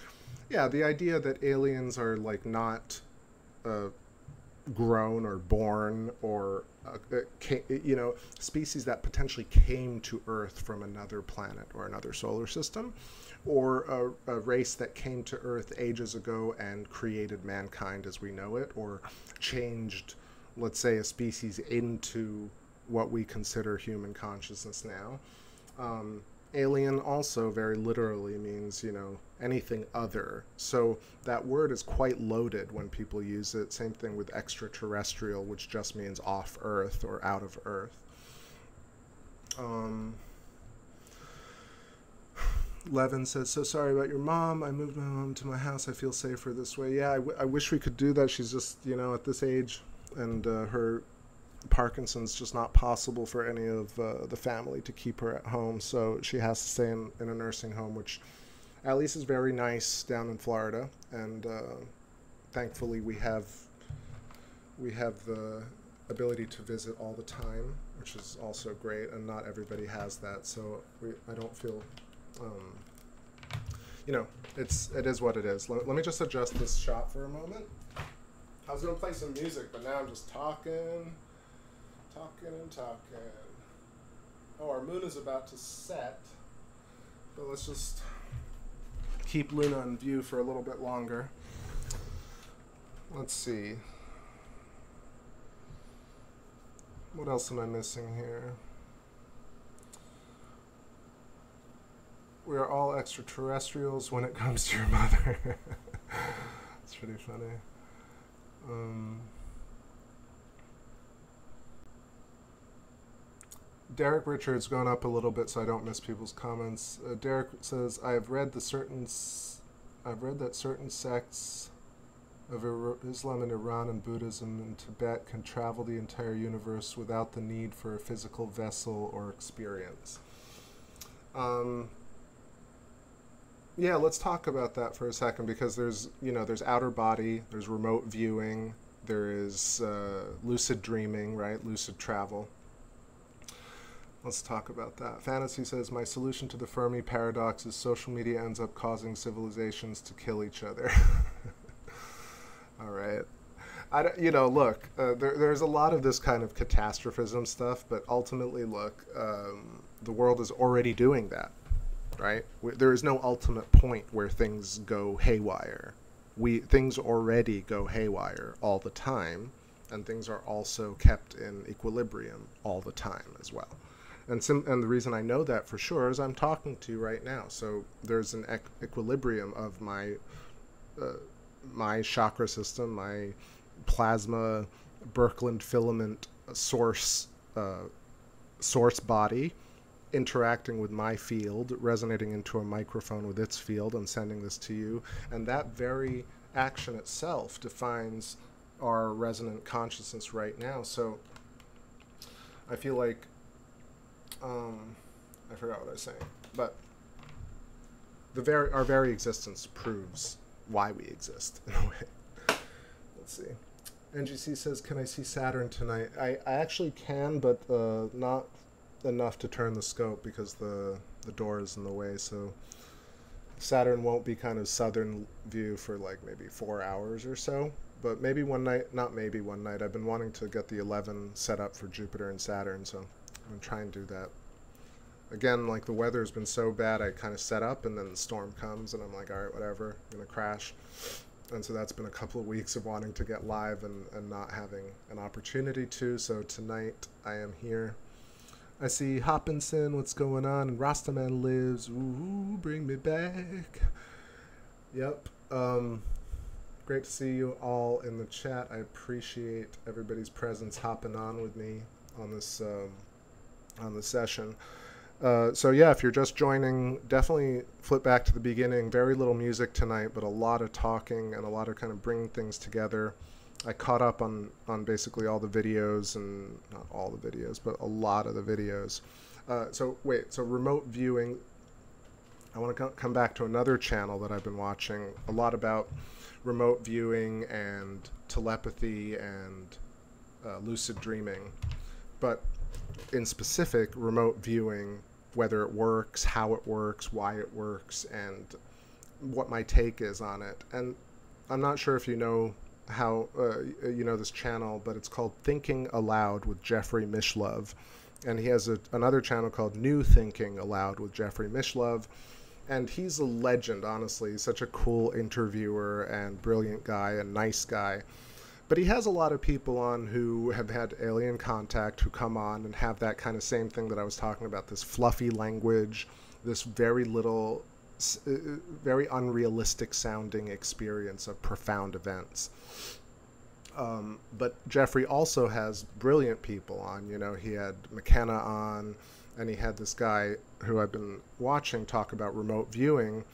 Yeah, the idea that aliens are like not grown or born or you know, species that potentially came to Earth from another planet or another solar system, or a race that came to Earth ages ago and created mankind as we know it, or changed, let's say, a species into what we consider human consciousness now. Alien also very literally means, you know, anything other. So that word is quite loaded when people use it. Same thing with extraterrestrial, which just means off Earth or out of Earth. Levin says, so sorry about your mom. I moved my mom to my house. I feel safer this way. Yeah, I wish we could do that. She's just, you know, at this age, and her Parkinson's just not possible for any of the family to keep her at home, so she has to stay in a nursing home, which at least is very nice down in Florida, and thankfully we have the ability to visit all the time, which is also great, and not everybody has that, so I don't feel, you know, it is what it is. Let me just adjust this shot for a moment. I was going to play some music, but now I'm just talking and talking. Oh, our moon is about to set, but let's just keep Luna in view for a little bit longer. Let's see. What else am I missing here? We are all extraterrestrials when it comes to your mother. It's pretty funny. Derek Richards going up a little bit so I don't miss people's comments. Derek says, I've read that certain sects of Islam in Iran and Buddhism in Tibet can travel the entire universe without the need for a physical vessel or experience. Yeah, let's talk about that for a second, because there's outer body, there's remote viewing, there is lucid dreaming, right? Lucid travel. Let's talk about that. Fantasy says, my solution to the Fermi paradox is social media ends up causing civilizations to kill each other. All right. You know, look, there's a lot of this kind of catastrophism stuff, but ultimately, look, the world is already doing that, right? There is no ultimate point where things go haywire. Things already go haywire all the time, and things are also kept in equilibrium all the time as well. And the reason I know that for sure is I'm talking to you right now. So there's an equilibrium of my chakra system, my plasma Birkeland filament source body interacting with my field, resonating into a microphone with its field and sending this to you. And that very action itself defines our resonant consciousness right now. So I feel like I forgot what I was saying, but our very existence proves why we exist in a way. Let's see. NGC says, can I see Saturn tonight? I actually can, but not enough to turn the scope because the door is in the way, so Saturn won't be kind of southern view for like maybe 4 hours or so. But maybe one night, not maybe one night, I've been wanting to get the 11 set up for Jupiter and Saturn, so I'm going to try and do that. Again, like the weather's been so bad, I kind of set up and then the storm comes and I'm like, all right, whatever, I'm going to crash. And so that's been a couple of weeks of wanting to get live and not having an opportunity to. So tonight I am here. I see Hopkinson, what's going on? And Rastaman lives. Ooh, bring me back. Yep. Great to see you all in the chat. I appreciate everybody's presence hopping on with me on this session. So yeah, if you're just joining, definitely flip back to the beginning. Very little music tonight, but a lot of talking and a lot of kind of bringing things together. I caught up on basically all the videos, and not all the videos, but a lot of the videos. So remote viewing, I want to come back to another channel that I've been watching, a lot about remote viewing and telepathy and lucid dreaming. But in specific, remote viewing, whether it works, how it works, why it works, and what my take is on it. And I'm not sure if you know how you know this channel, but it's called Thinking Aloud with Jeffrey Mishlove, and he has another channel called New Thinking Aloud with Jeffrey Mishlove, and he's a legend, honestly. He's such a cool interviewer and brilliant guy and nice guy. But he has a lot of people on who have had alien contact, who come on and have that kind of same thing that I was talking about, this fluffy language, this very little, very unrealistic sounding experience of profound events. But Jeffrey also has brilliant people on. You know, he had McKenna on, and he had this guy who I've been watching talk about remote viewing.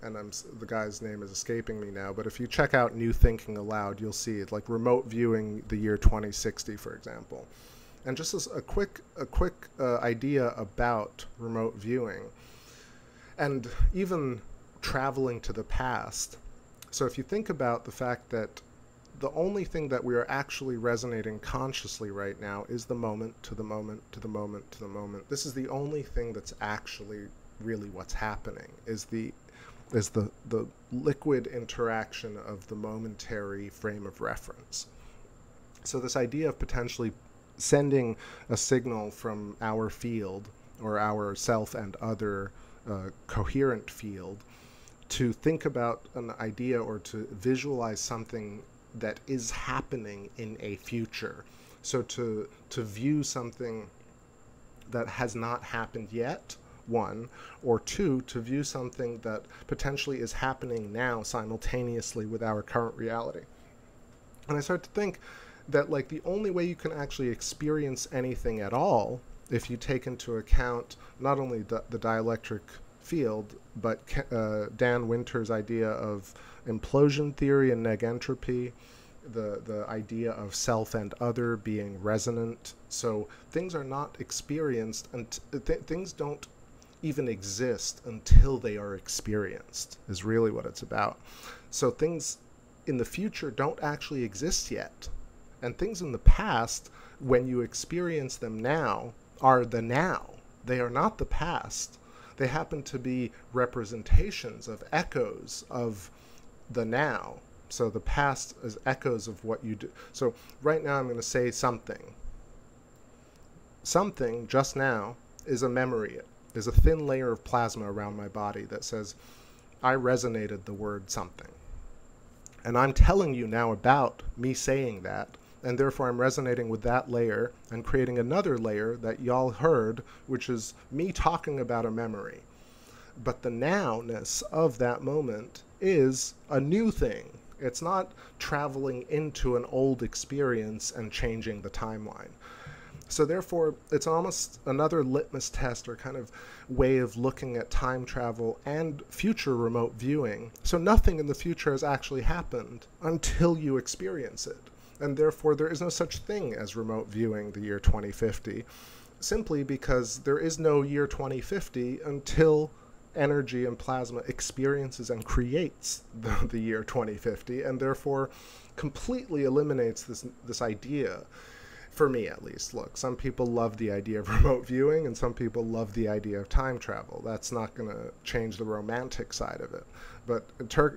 And the guy's name is escaping me now, but if you check out New Thinking Aloud, you'll see it, like remote viewing the year 2060, for example. And just as a quick idea about remote viewing, and even traveling to the past. So if you think about the fact that the only thing that we are actually resonating consciously right now is the moment to the moment to the moment to the moment. This is the only thing that's actually really what's happening, is the liquid interaction of the momentary frame of reference. So this idea of potentially sending a signal from our field, or our self and other coherent field, to think about an idea or to visualize something that is happening in a future. So to view something that has not happened yet, one, or two, to view something that potentially is happening now simultaneously with our current reality. And I start to think that, like, the only way you can actually experience anything at all, if you take into account not only the dielectric field, but Dan Winter's idea of implosion theory and negentropy, the idea of self and other being resonant. So things are not experienced, and things don't even exist until they are experienced, is really what it's about. So things in the future don't actually exist yet. And things in the past, when you experience them now, are the now. They are not the past. They happen to be representations of echoes of the now. So the past is echoes of what you do. So right now I'm going to say something. Something just now is a memory. There's a thin layer of plasma around my body that says, I resonated the word something. And I'm telling you now about me saying that, and therefore I'm resonating with that layer and creating another layer that y'all heard, which is me talking about a memory. But the nowness of that moment is a new thing. It's not traveling into an old experience and changing the timeline. So therefore, it's almost another litmus test, or kind of way of looking at time travel and future remote viewing. So nothing in the future has actually happened until you experience it. And therefore, there is no such thing as remote viewing the year 2050, simply because there is no year 2050 until energy and plasma experiences and creates the year 2050, and therefore completely eliminates this idea. For me, at least. Look, some people love the idea of remote viewing, and some people love the idea of time travel. That's not going to change the romantic side of it. But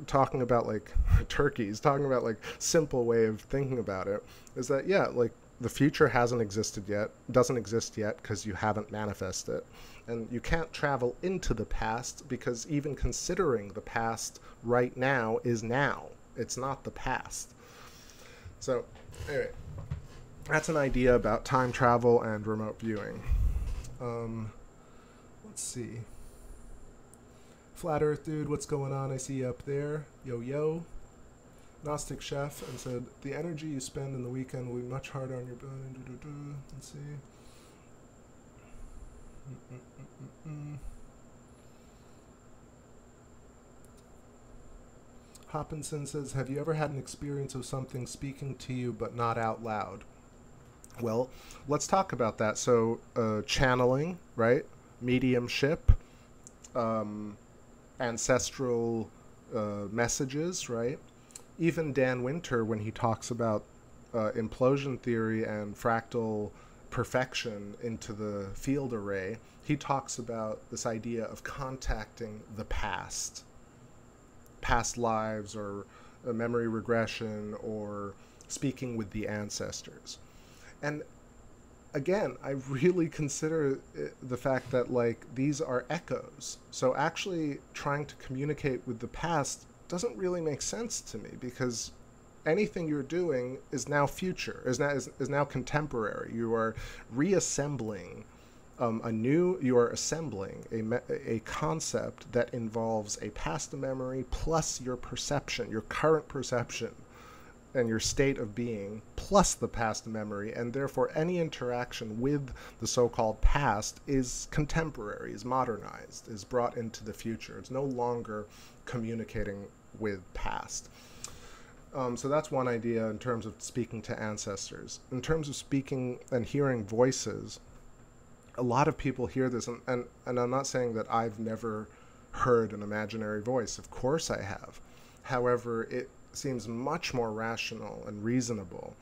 talking about, like, turkeys, talking about, like, simple way of thinking about it, is that, yeah, like, the future hasn't existed yet, doesn't exist yet because you haven't manifested it. And you can't travel into the past because even considering the past right now is now. It's not the past. So, anyway, that's an idea about time travel and remote viewing. Let's see. Flat Earth Dude, what's going on? I see you up there. Yo, yo. Gnostic Chef, and said, the energy you spend in the weekend will be much harder on your bone. Let's see. Hopkinson says, have you ever had an experience of something speaking to you but not out loud? Well, let's talk about that. So, channeling, right? Mediumship, ancestral messages, right? Even Dan Winter, when he talks about implosion theory and fractal perfection into the field array, he talks about this idea of contacting the past lives, or a memory regression, or speaking with the ancestors. And again, I really consider the fact that, like, these are echoes. So actually trying to communicate with the past doesn't really make sense to me, because anything you're doing is now future, is now contemporary. You are reassembling you are assembling a concept that involves a past memory plus your perception, your current perception, and your state of being, plus the past memory, and therefore any interaction with the so-called past is contemporary, is modernized, is brought into the future. It's no longer communicating with past. So that's one idea in terms of speaking to ancestors. In terms of speaking and hearing voices, a lot of people hear this, and I'm not saying that I've never heard an imaginary voice. Of course I have. However, it seems much more rational and reasonable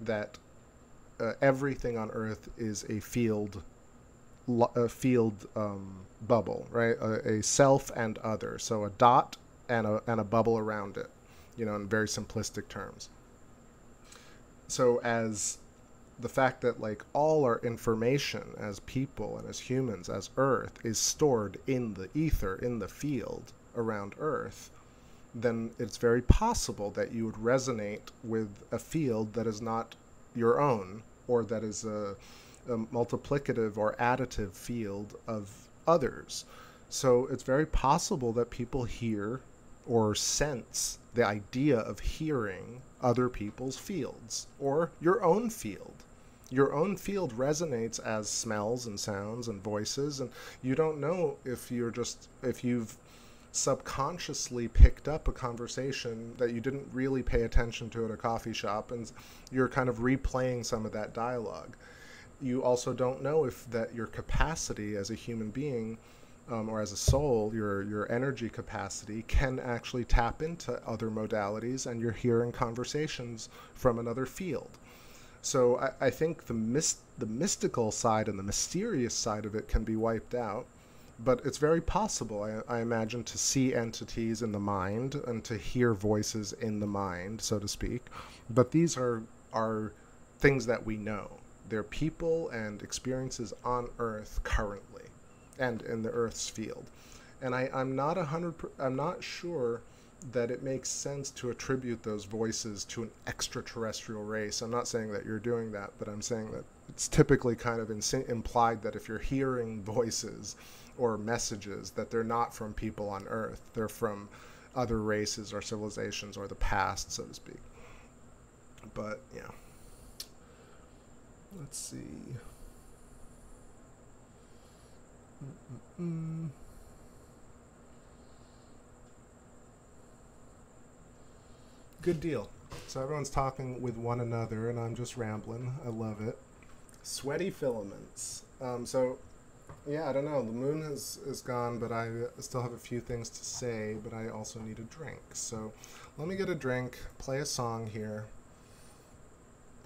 that everything on Earth is a field bubble, right? A self and other. So a dot and a bubble around it, you know, in very simplistic terms. So as the fact that, like, all our information as people and as humans, as Earth, is stored in the ether, in the field around Earth, then it's very possible that you would resonate with a field that is not your own, or that is a multiplicative or additive field of others. So it's very possible that people hear or sense the idea of hearing other people's fields, or your own field. Your own field resonates as smells and sounds and voices, and you don't know if you've subconsciously picked up a conversation that you didn't really pay attention to at a coffee shop, and you're kind of replaying some of that dialogue. You also don't know if that your capacity as a human being, or as a soul, your energy capacity, can actually tap into other modalities, and you're hearing conversations from another field. So I think the mystical side and the mysterious side of it can be wiped out, but it's very possible, I imagine, to see entities in the mind and to hear voices in the mind, so to speak. But these are things that we know. They're people and experiences on Earth currently, and in the Earth's field. And I'm not sure that it makes sense to attribute those voices to an extraterrestrial race. I'm not saying that you're doing that, but I'm saying that it's typically kind of implied that if you're hearing voices or messages, that they're not from people on Earth. They're from other races or civilizations, or the past, so to speak. But, yeah. Let's see. Good deal. So everyone's talking with one another, and I'm just rambling. I love it. Sweaty filaments. So, yeah, I don't know. The moon is gone, but I still have a few things to say, but I also need a drink. So let me get a drink, play a song here.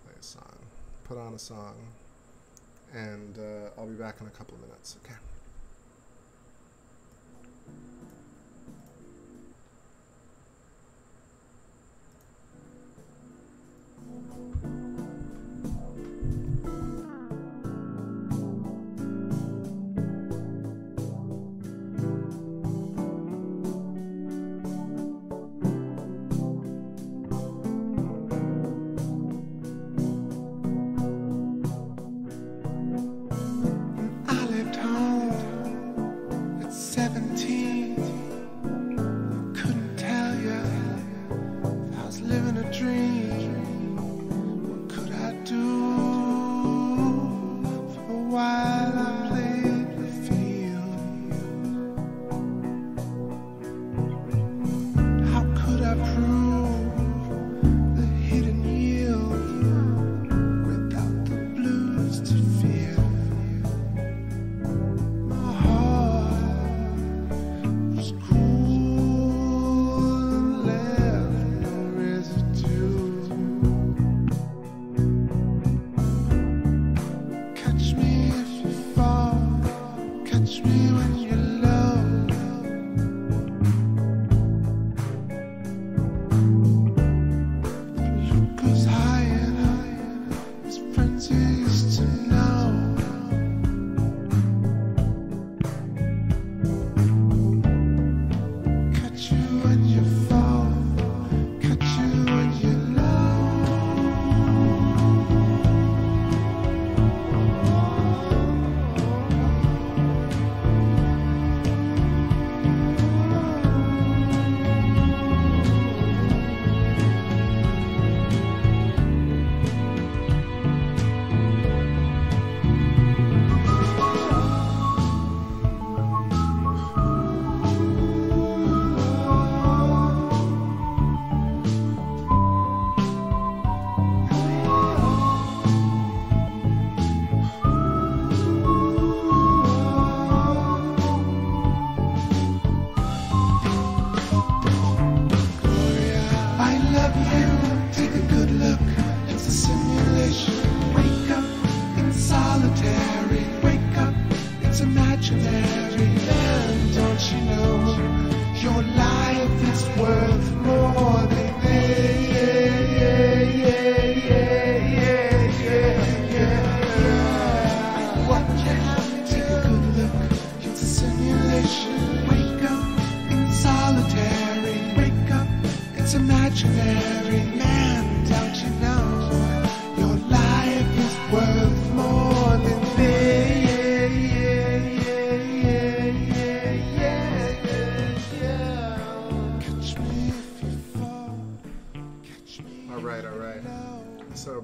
Play a song. put on a song, and I'll be back in a couple of minutes, okay?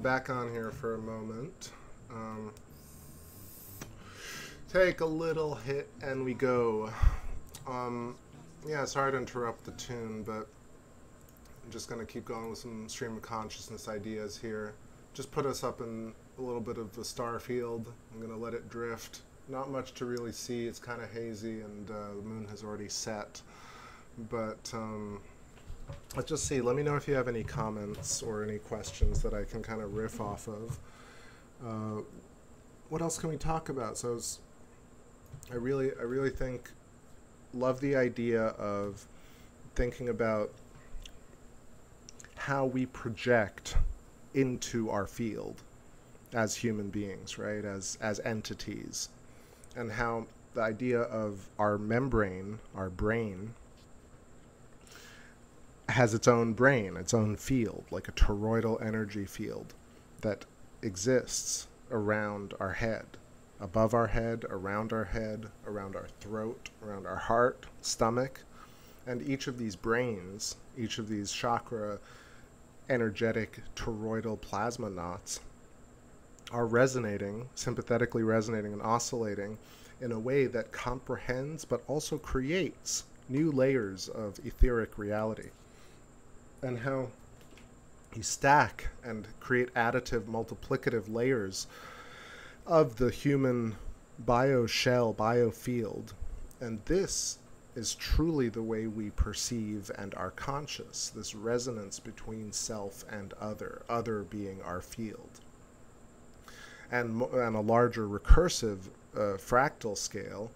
Back on here for a moment. Take a little hit and we go. Yeah, sorry to interrupt the tune, but I'm just going to keep going with some stream of consciousness ideas here. Just put us up in a little bit of the star field. I'm going to let it drift. Not much to really see. It's kind of hazy, and the moon has already set. But let's just see. Let me know if you have any comments or any questions that I can kind of riff off of. What else can we talk about? So I really love the idea of thinking about how we project into our field as human beings, right? As entities, and how the idea of our membrane, our brain, has its own brain, its own field, like a toroidal energy field that exists around our head, above our head, around our throat, around our heart, stomach. And each of these brains, each of these chakra energetic toroidal plasma knots are resonating, sympathetically resonating and oscillating in a way that comprehends but also creates new layers of etheric reality. And how you stack and create additive, multiplicative layers of the human bioshell, biofield. And this is truly the way we perceive and are conscious, this resonance between self and other being our field. and a larger recursive fractal scale,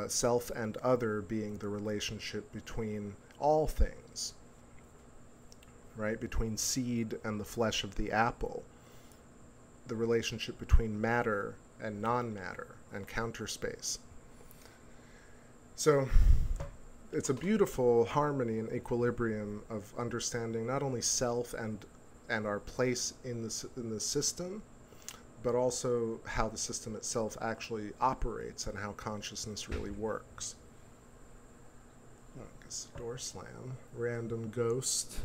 self and other being the relationship between all things, right? Between seed and the flesh of the apple, the relationship between matter and non-matter and counter space. So it's a beautiful harmony and equilibrium of understanding not only self and our place in the system, but also how the system itself actually operates and how consciousness really works. Oh, I guess door slam. Random ghost.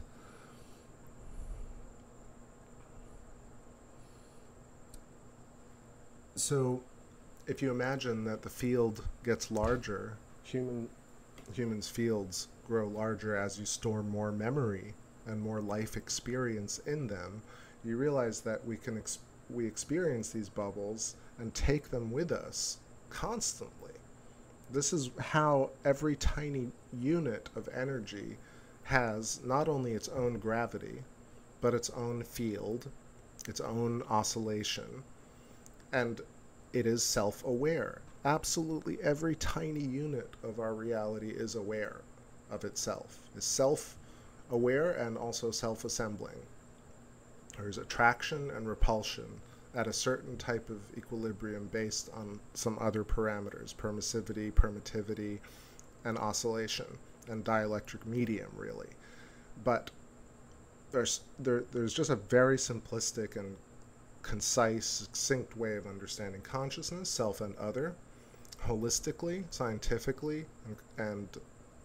So if you imagine that the field gets larger, humans' fields grow larger as you store more memory and more life experience in them, you realize that we experience these bubbles and take them with us constantly. This is how every tiny unit of energy has not only its own gravity, but its own field, its own oscillation, and it is self-aware. Absolutely every tiny unit of our reality is aware of itself, is self-aware and also self-assembling. There's attraction and repulsion at a certain type of equilibrium based on some other parameters, permissivity, permittivity, and oscillation, and dielectric medium, really. But there's just a very simplistic and concise, succinct way of understanding consciousness, self and other, holistically, scientifically, and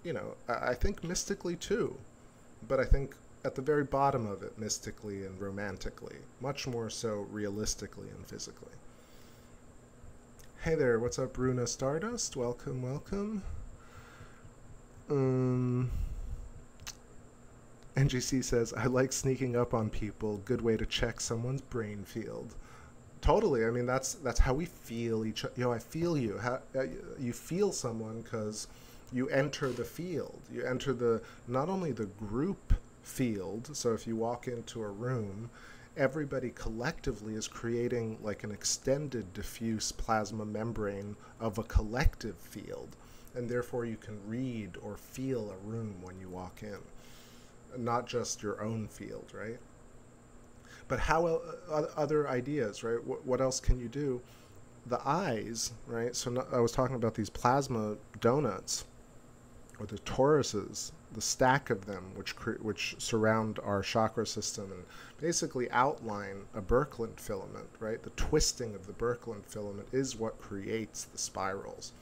you know, I think mystically too, but I think at the very bottom of it, mystically and romantically, much more so realistically and physically. Hey there, what's up, Bruna Stardust? Welcome, welcome. NGC says, I like sneaking up on people. Good way to check someone's brain field. Totally. I mean, that's how we feel each other. You know, I feel you. You feel someone because you enter the field. You enter not only the group field, so if you walk into a room, everybody collectively is creating like an extended diffuse plasma membrane of a collective field, and therefore you can read or feel a room when you walk in. Not just your own field, right? But how other ideas, right? What else can you do? The eyes, right? So I was talking about these plasma donuts, or the toruses, the stack of them, which surround our chakra system and basically outline a Birkeland filament, right? The twisting of the Birkeland filament is what creates the spirals.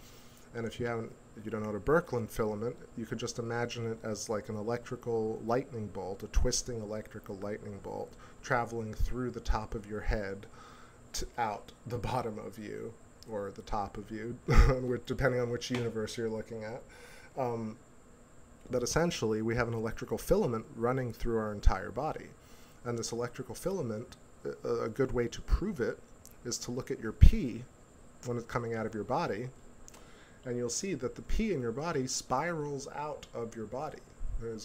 And if you don't know what a Birkeland filament, you could just imagine it as like an electrical lightning bolt, a twisting electrical lightning bolt, traveling through the top of your head to out the bottom of you, or the top of you, depending on which universe you're looking at. But essentially, we have an electrical filament running through our entire body. And this electrical filament, a good way to prove it is to look at your pee when it's coming out of your body, and you'll see that the pee in your body spirals out of your body.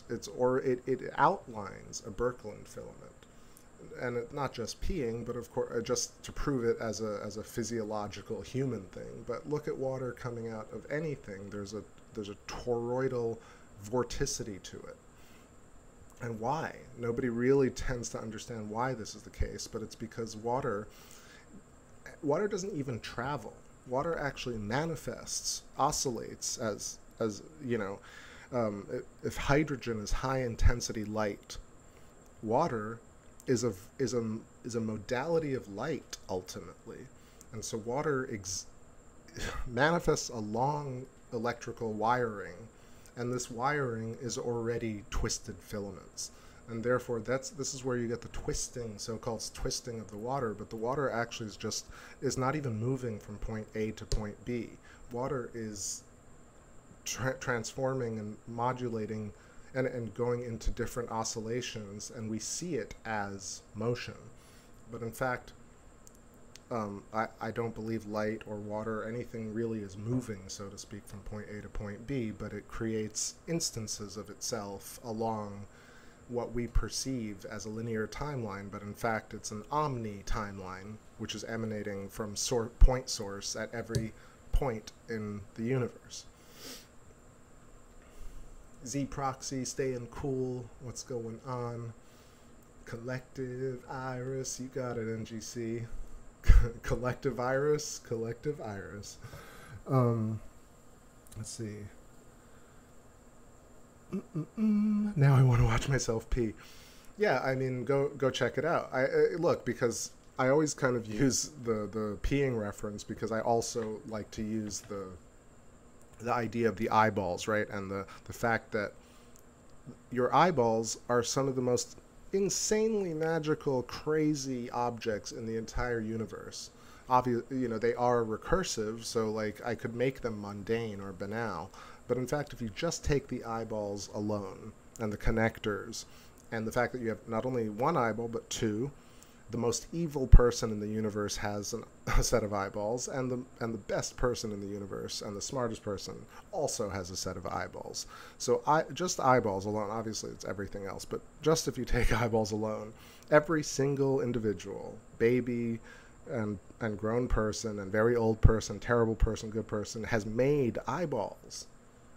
It outlines a Birkeland filament. And not just peeing, but of course, just to prove it as a physiological human thing. But look at water coming out of anything. There's a toroidal vorticity to it. And why? Nobody really tends to understand why this is the case, but it's because water doesn't even travel. Water actually manifests, oscillates as you know, if hydrogen is high intensity light, water is a modality of light ultimately, and so water manifests along electrical wiring, and this wiring is already twisted filaments, and therefore this is where you get the twisting, so-called twisting of the water. But the water actually is not even moving from point A to point B. Water is transforming and modulating and going into different oscillations, and we see it as motion. But in fact, I don't believe light or water or anything really is moving, so to speak, from point A to point B, but it creates instances of itself along what we perceive as a linear timeline, but in fact it's an omni-timeline, which is emanating from point source at every point in the universe. Z-Proxy, staying cool, what's going on? Collective Iris, you got it, NGC. Collective Iris, Collective Iris. Let's see. Now I want to watch myself pee. Yeah, I mean, go check it out. Look, because I always kind of use the peeing reference because I also like to use the idea of the eyeballs, right? And the fact that your eyeballs are some of the most insanely magical, crazy objects in the entire universe. Obviously, you know, they are recursive, so like I could make them mundane or banal. But in fact, if you just take the eyeballs alone and the connectors and the fact that you have not only one eyeball but two, the most evil person in the universe has a set of eyeballs, and the best person in the universe and the smartest person also has a set of eyeballs. So just eyeballs alone, obviously it's everything else, but just if you take eyeballs alone, every single individual, baby and grown person and very old person, terrible person, good person, has made eyeballs,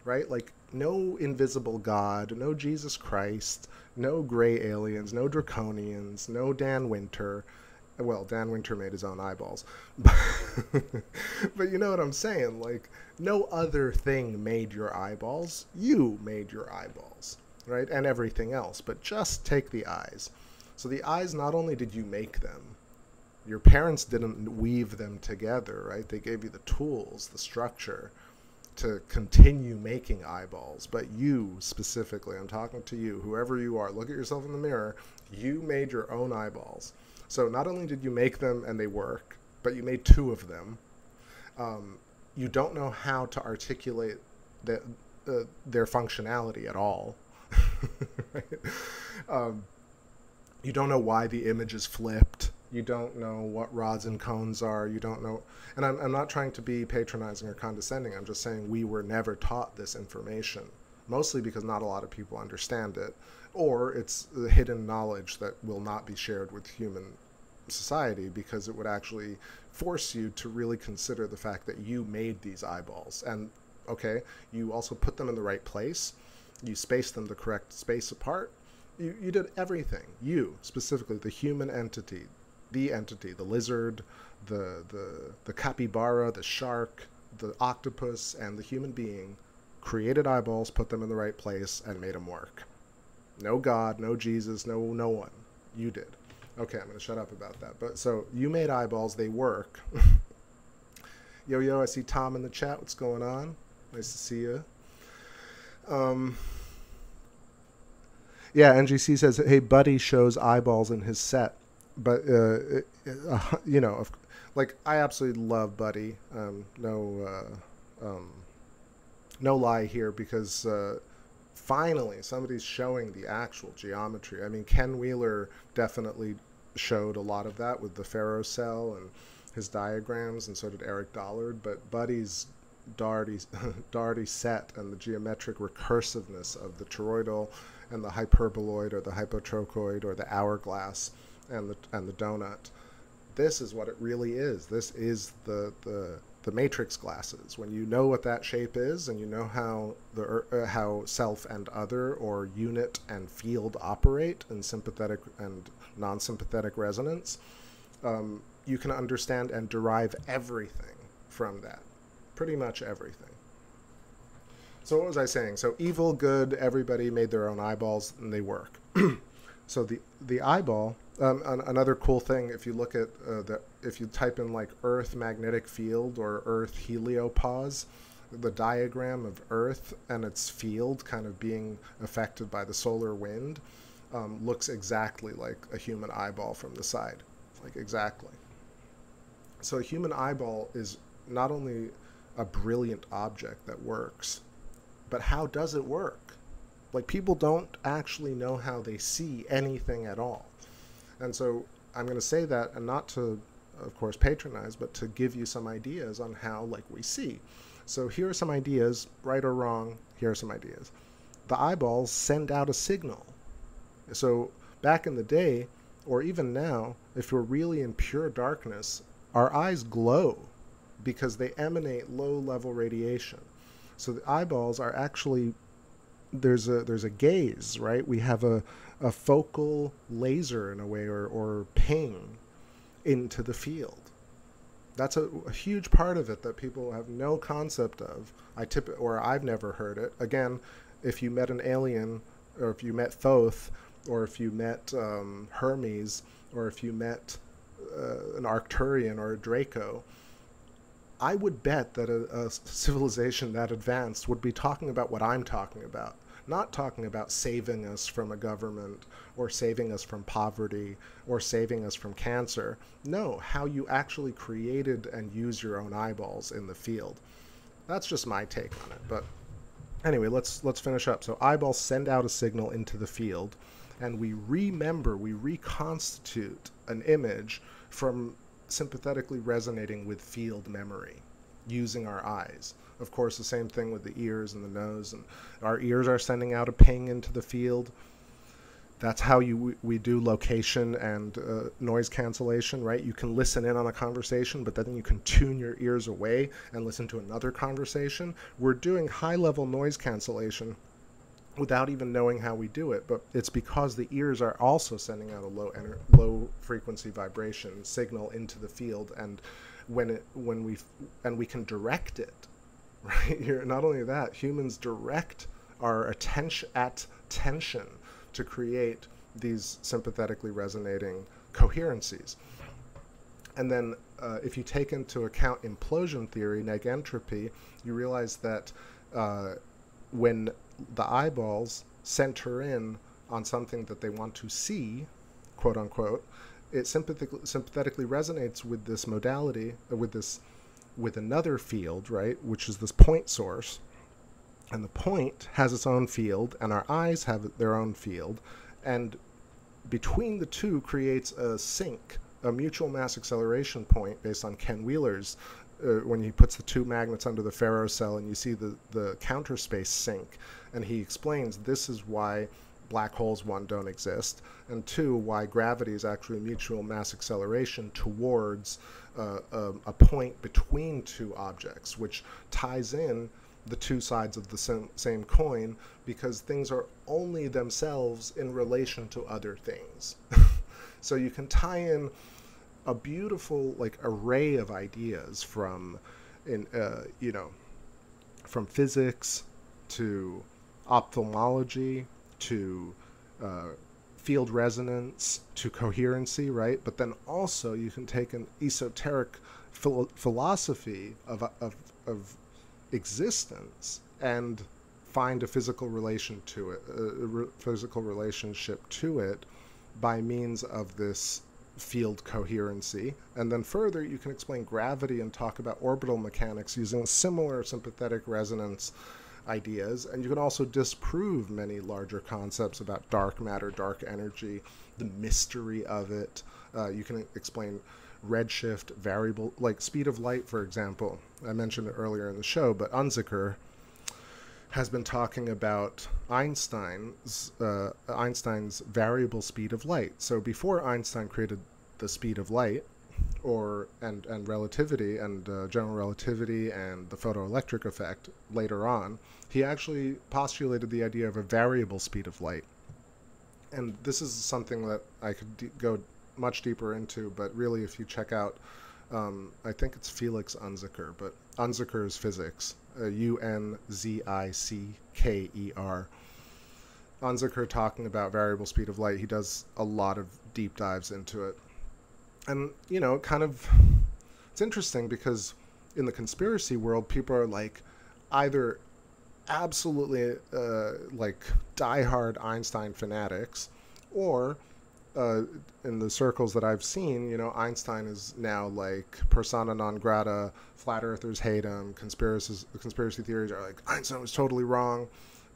right? Like no invisible God, no Jesus Christ, no gray aliens, no draconians, no Dan Winter. Well, Dan Winter made his own eyeballs. But you know what I'm saying? Like, no other thing made your eyeballs. You made your eyeballs, right? And everything else. But just take the eyes. So the eyes, not only did you make them, your parents didn't weave them together, right? They gave you the tools, the structure to continue making eyeballs, but you specifically, I'm talking to you, whoever you are, look at yourself in the mirror, you made your own eyeballs. So not only did you make them and they work, but you made two of them. You don't know how to articulate their functionality at all. Right? You don't know why the image is flipped. You don't know what rods and cones are. You don't know. And I'm not trying to be patronizing or condescending. I'm just saying we were never taught this information, mostly because not a lot of people understand it, or it's the hidden knowledge that will not be shared with human society because it would actually force you to really consider the fact that you made these eyeballs. And, okay, you also put them in the right place. You spaced them the correct space apart. You did everything. You, specifically, the human entity, the lizard, the capybara, the shark, the octopus, and the human being created eyeballs, put them in the right place, and made them work. No God, no Jesus, no one. You did. Okay, I'm going to shut up about that. But so you made eyeballs, they work. Yo, I see Tom in the chat. What's going on? Nice to see you. Yeah, NGC says, hey, Buddy shows eyeballs in his set. But, you know, like, I absolutely love Buddy. No lie here, because finally somebody's showing the actual geometry. I mean, Ken Wheeler definitely showed a lot of that with the ferrocell and his diagrams, and so did Eric Dollard. But Buddy's Daugherty set and the geometric recursiveness of the toroidal and the hyperboloid or the hypotrochoid or the hourglass and the donut. This is what it really is. This is the matrix glasses. When you know what that shape is, and you know how how self and other, or unit and field operate in sympathetic and non-sympathetic resonance, you can understand and derive everything from that. Pretty much everything. So what was I saying? So evil, good, everybody made their own eyeballs, and they work. So the eyeball. Another cool thing, if you look at if you type in like Earth magnetic field or Earth heliopause, the diagram of Earth and its field kind of being affected by the solar wind looks exactly like a human eyeball from the side, like exactly. So a human eyeball is not only a brilliant object that works, but how does it work? Like, people don't actually know how they see anything at all. And so I'm going to say that, and not to, of course, patronize, but to give you some ideas on how, like, we see. So here are some ideas, right or wrong, here are some ideas. The eyeballs send out a signal. So back in the day, or even now, if we're really in pure darkness, our eyes glow because they emanate low-level radiation. So the eyeballs are actually, there's a gaze, right? We have a focal laser in a way, or ping into the field. That's a huge part of it that people have no concept of. I've never heard it. Again, if you met an alien, or if you met Thoth, or if you met Hermes, or if you met an Arcturian or a Draco, I would bet that a civilization that advanced would be talking about what I'm talking about. Not talking about saving us from a government, or saving us from poverty, or saving us from cancer. No, how you actually created and use your own eyeballs in the field. That's just my take on it. But anyway, let's finish up. So eyeballs send out a signal into the field, and we reconstitute an image from sympathetically resonating with field memory using our eyes. Of course, the same thing with the ears and the nose, and our ears are sending out a ping into the field. That's how we do location and noise cancellation, right? You can listen in on a conversation, but then you can tune your ears away and listen to another conversation. We're doing high-level noise cancellation without even knowing how we do it, but it's because the ears are also sending out a low frequency vibration signal into the field, and we can direct it, right? Here, not only that, humans direct our attention to create these sympathetically resonating coherencies. And then if you take into account implosion theory, negentropy, you realize that when the eyeballs center in on something that they want to see, quote unquote, it sympathetically resonates with this modality, with another field, right, which is this point source. And the point has its own field, and our eyes have their own field, and between the two creates a sync, a mutual mass acceleration point based on Ken Wheeler's, when he puts the two magnets under the ferrocell and you see the counter space sync, and he explains this is why black holes, one, don't exist, and two, why gravity is actually mutual mass acceleration towards a point between two objects, which ties in the two sides of the same coin, because things are only themselves in relation to other things. So you can tie in a beautiful array of ideas from physics to ophthalmology to field resonance to coherency, right? But then also you can take an esoteric philosophy of existence and find a physical relation to it, physical relationship to it by means of this field coherency. And then further, you can explain gravity and talk about orbital mechanics using similar sympathetic resonance ideas. And you can also disprove many larger concepts about dark matter, dark energy, the mystery of it. You can explain redshift, variable, like speed of light, for example. I mentioned it earlier in the show, but Unzicker has been talking about Einstein's variable speed of light. So before Einstein created the speed of light, and relativity and general relativity and the photoelectric effect later on, he actually postulated the idea of a variable speed of light. And this is something that I could go much deeper into, but really if you check out, I think it's Felix Unzicker, but Unzicker's physics, Unzicker. Unzicker talking about variable speed of light. He does a lot of deep dives into it. And, it's interesting because in the conspiracy world, people are either absolutely diehard Einstein fanatics, or in the circles that I've seen, Einstein is now persona non grata, flat earthers hate him, conspiracy theories are Einstein was totally wrong.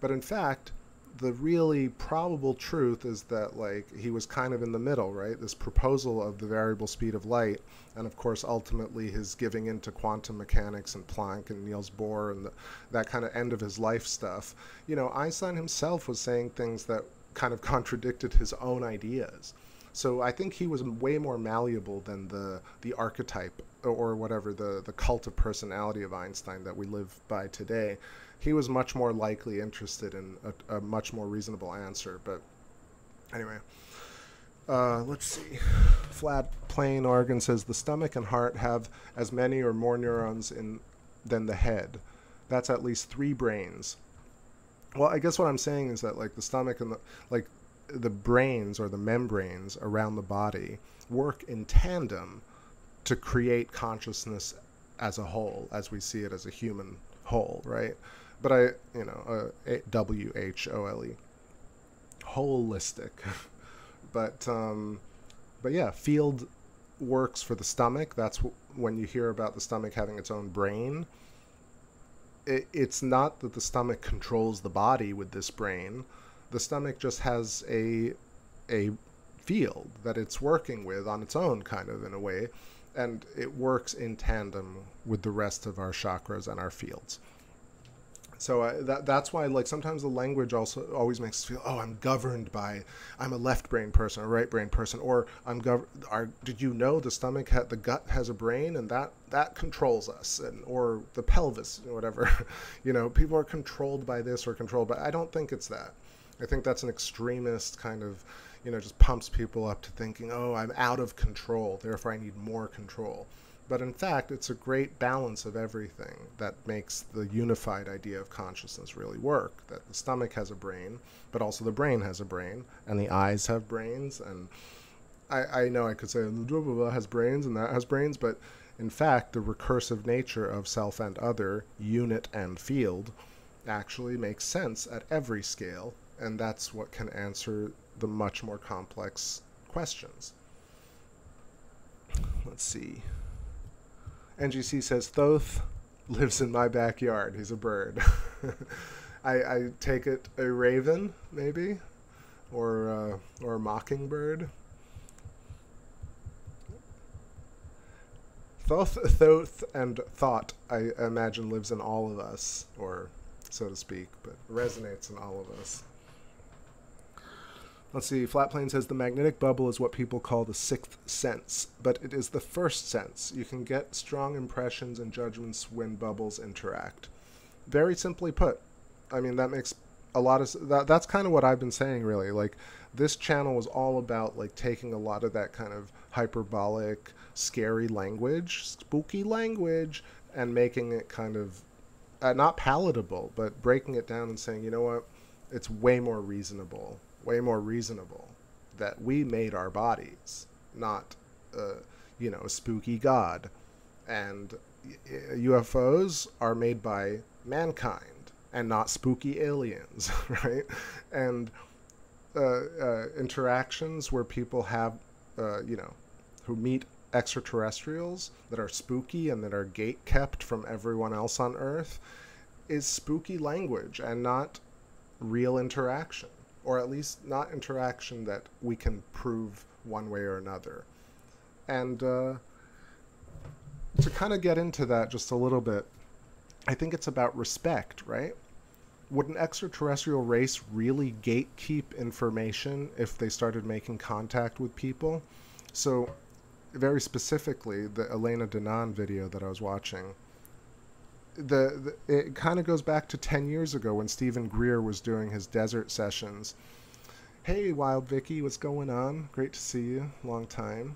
But in fact, the really probable truth is that he was kind of in the middle, right? This proposal of the variable speed of light, and of course ultimately his giving into quantum mechanics and Planck and Niels Bohr and that kind of end of his life stuff. Einstein himself was saying things that kind of contradicted his own ideas. So I think he was way more malleable than the archetype or whatever, the cult of personality of Einstein that we live by today. He was much more likely interested in a much more reasonable answer. But anyway, let's see. Flat Plane Oregon says the stomach and heart have as many or more neurons than the head. That's at least 3 brains. Well, I guess what I'm saying is that like the stomach and the brains or the membranes around the body work in tandem to create consciousness as a whole, as we see it as a human whole, right? But WHOLE, holistic. But yeah, field works for the stomach. That's when you hear about the stomach having its own brain. It's not that the stomach controls the body with this brain. The stomach just has a field that it's working with on its own, kind of, in a way, and it works in tandem with the rest of our chakras and our fields. So that's why, like, sometimes the language also always makes us feel, oh, I'm governed by, I'm a left brain person, a right brain person, or did you know the stomach, the gut has a brain, and that controls us, or the pelvis, or whatever. People are controlled by this or controlled by. I don't think it's that. I think that's an extremist kind of, just pumps people up to thinking, oh, I'm out of control, therefore I need more control. But in fact, it's a great balance of everything that makes the unified idea of consciousness really work. That the stomach has a brain, but also the brain has a brain, and the eyes have brains. And I know I could say blah, blah, blah has brains and that has brains, but in fact, the recursive nature of self and other, unit and field, actually makes sense at every scale, and that's what can answer the much more complex questions. Let's see. NGC says, Thoth lives in my backyard. He's a bird. I take it a raven, maybe? Or a mockingbird? Thoth and thought, I imagine, lives in all of us, or so to speak, but resonates in all of us. Let's see, Flatplane says the magnetic bubble is what people call the 6th sense, but it is the first sense. You can get strong impressions and judgments when bubbles interact. Very simply put. I mean, that makes a lot of... That's kind of what I've been saying, really. Like, this channel was all about, like, taking a lot of that kind of hyperbolic, scary language, spooky language, and making it kind of, not palatable, but breaking it down and saying, you know what, it's way more reasonable that we made our bodies, not, a spooky god. And UFOs are made by mankind and not spooky aliens, right? And interactions where people have, who meet extraterrestrials that are spooky and that are gate-kept from everyone else on Earth is spooky language and not real interaction. Or at least not interaction that we can prove one way or another. And to kind of get into that just a little bit, I think it's about respect, right? Would an extraterrestrial race really gatekeep information if they started making contact with people? So, very specifically, the Elena Danaan video that I was watching, it kind of goes back to 10 years ago when Stephen Greer was doing his desert sessions. Hey, Wild Vicky, what's going on? Great to see you. Long time.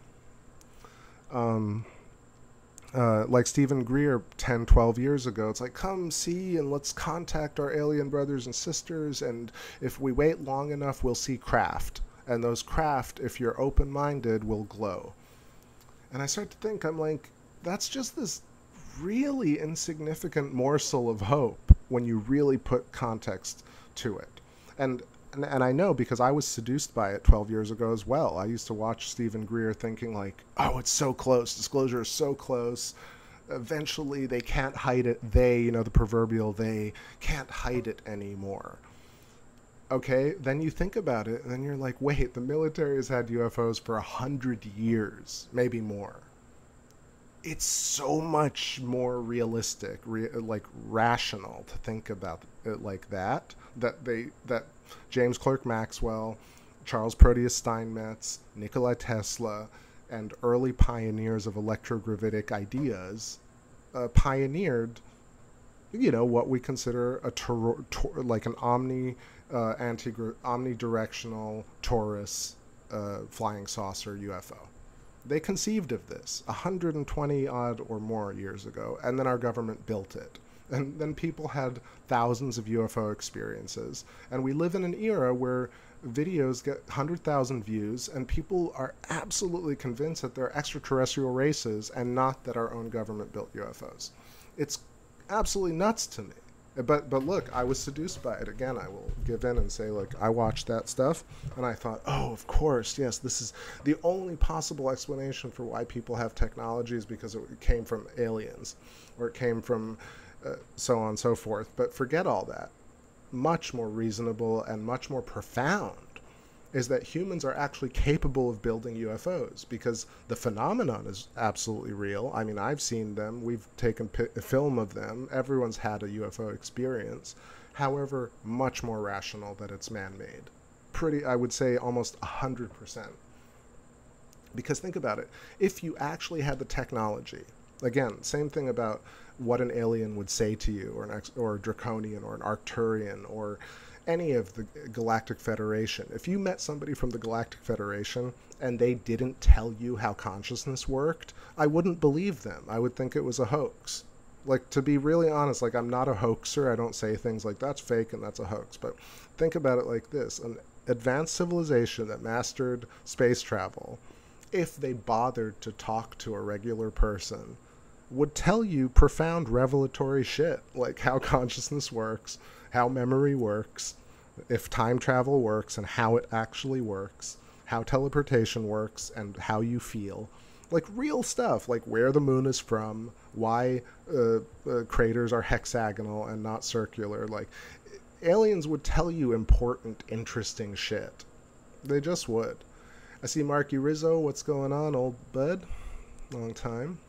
Like Stephen Greer 10, 12 years ago, it's like, come see and let's contact our alien brothers and sisters, and if we wait long enough, we'll see craft. And those craft, if you're open-minded, will glow. And I start to think, I'm like, that's just this really insignificant morsel of hope when you really put context to it. And I know because I was seduced by it 12 years ago as well. I used to watch Stephen Greer thinking like, oh, it's so close. Disclosure is so close. Eventually they can't hide it. They, the proverbial they, can't hide it anymore. Okay, then you think about it and then you're like, wait, the military has had UFOs for 100 years, maybe more. it's so much more realistic, like rational to think about it like that. That James Clerk Maxwell, Charles Proteus Steinmetz, Nikola Tesla, and early pioneers of electrogravitic ideas pioneered, what we consider like an omnidirectional torus flying saucer UFO. They conceived of this 120 odd or more years ago, and then our government built it. And then people had thousands of UFO experiences. And we live in an era where videos get 100,000 views, and people are absolutely convinced that they're extraterrestrial races and not that our own government built UFOs. It's absolutely nuts to me. But look, I was seduced by it. Again, I will give in and say, like, I watched that stuff, and I thought, oh, of course, yes, this is the only possible explanation for why people have technologies, because it came from aliens, or it came from so on and so forth. But forget all that. Much more reasonable and much more profound is that humans are actually capable of building UFOs, because the phenomenon is absolutely real. I mean, I've seen them. We've taken a film of them. Everyone's had a UFO experience. However, much more rational that it's man-made. I would say almost 100%. Because think about it. If you actually had the technology, again, same thing about what an alien would say to you, or a Draconian, or an Arcturian, or any of the Galactic Federation. If you met somebody from the Galactic Federation and they didn't tell you how consciousness worked, I wouldn't believe them. I would think it was a hoax. Like, to be really honest, like, I'm not a hoaxer. I don't say things like, that's fake and that's a hoax. But think about it like this. An advanced civilization that mastered space travel, if they bothered to talk to a regular person, would tell you profound revelatory shit, like how consciousness works, how memory works, if time travel works and how it actually works, how teleportation works and how you feel. Like real stuff, like where the moon is from, why craters are hexagonal and not circular. Like, aliens would tell you important, interesting shit. They just would. I see Marky Rizzo. What's going on, old bud? Long time.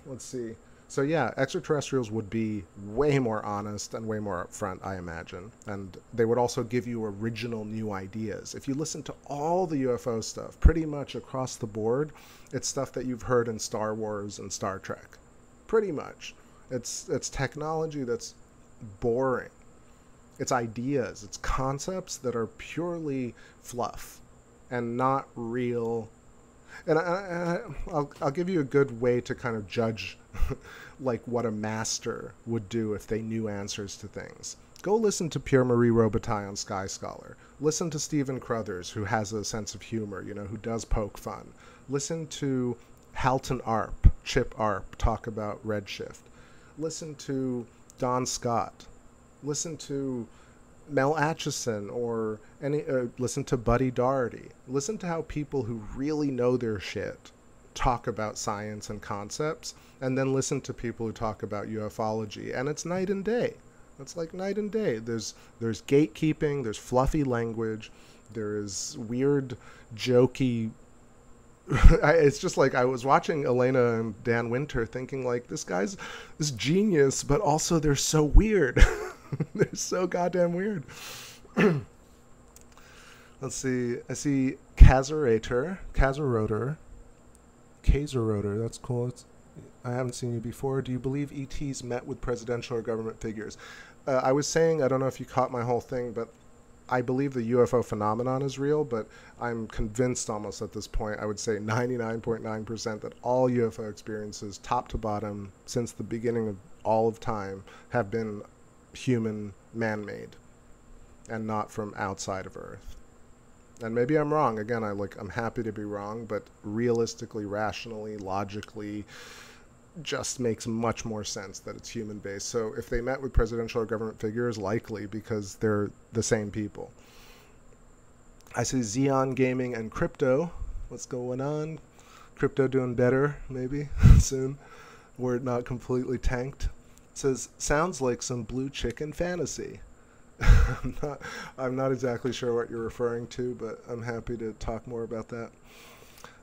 Let's see. So yeah, extraterrestrials would be way more honest and way more upfront, I imagine. And they would also give you original new ideas. If you listen to all the UFO stuff, pretty much across the board, it's stuff that you've heard in Star Wars and Star Trek. Pretty much. It's technology that's boring. It's ideas, it's concepts that are purely fluff and not real. And I'll give you a good way to kind of judge like what a master would do if they knew answers to things. Go listen to Pierre-Marie Robitaille on Sky Scholar. Listen to Stephen Crothers, who has a sense of humor, who does poke fun. Listen to Halton Arp, Chip Arp, talk about redshift. Listen to Don Scott. Listen to Mel Atchison, or listen to Buddy Doherty. Listen to how people who really know their shit talk about science and concepts, and then listen to people who talk about ufology, and it's night and day. It's like night and day. There's gatekeeping, there's fluffy language, there is weird, jokey. It's just like I was watching Elena and Dan Winter thinking, like, this guy's this genius, but also they're so weird. They're so goddamn weird. Let's see. I see Kazerator, that's cool. I haven't seen you before. Do you believe ETs met with presidential or government figures? I was saying, I don't know if you caught my whole thing, but I believe the UFO phenomenon is real, but I'm convinced almost at this point, I would say 99.9% that all UFO experiences, top to bottom, since the beginning of all of time, have been human, man-made, and not from outside of Earth. And maybe I'm wrong. Again, I'm happy to be wrong, but realistically, rationally, logically, just makes much more sense that it's human-based. So if they met with presidential or government figures, likely, because they're the same people. I see Xeon Gaming and Crypto. What's going on? Crypto doing better, maybe, soon. Were it not completely tanked. It says, sounds like some blue chicken fantasy. I'm not exactly sure what you're referring to, but I'm happy to talk more about that.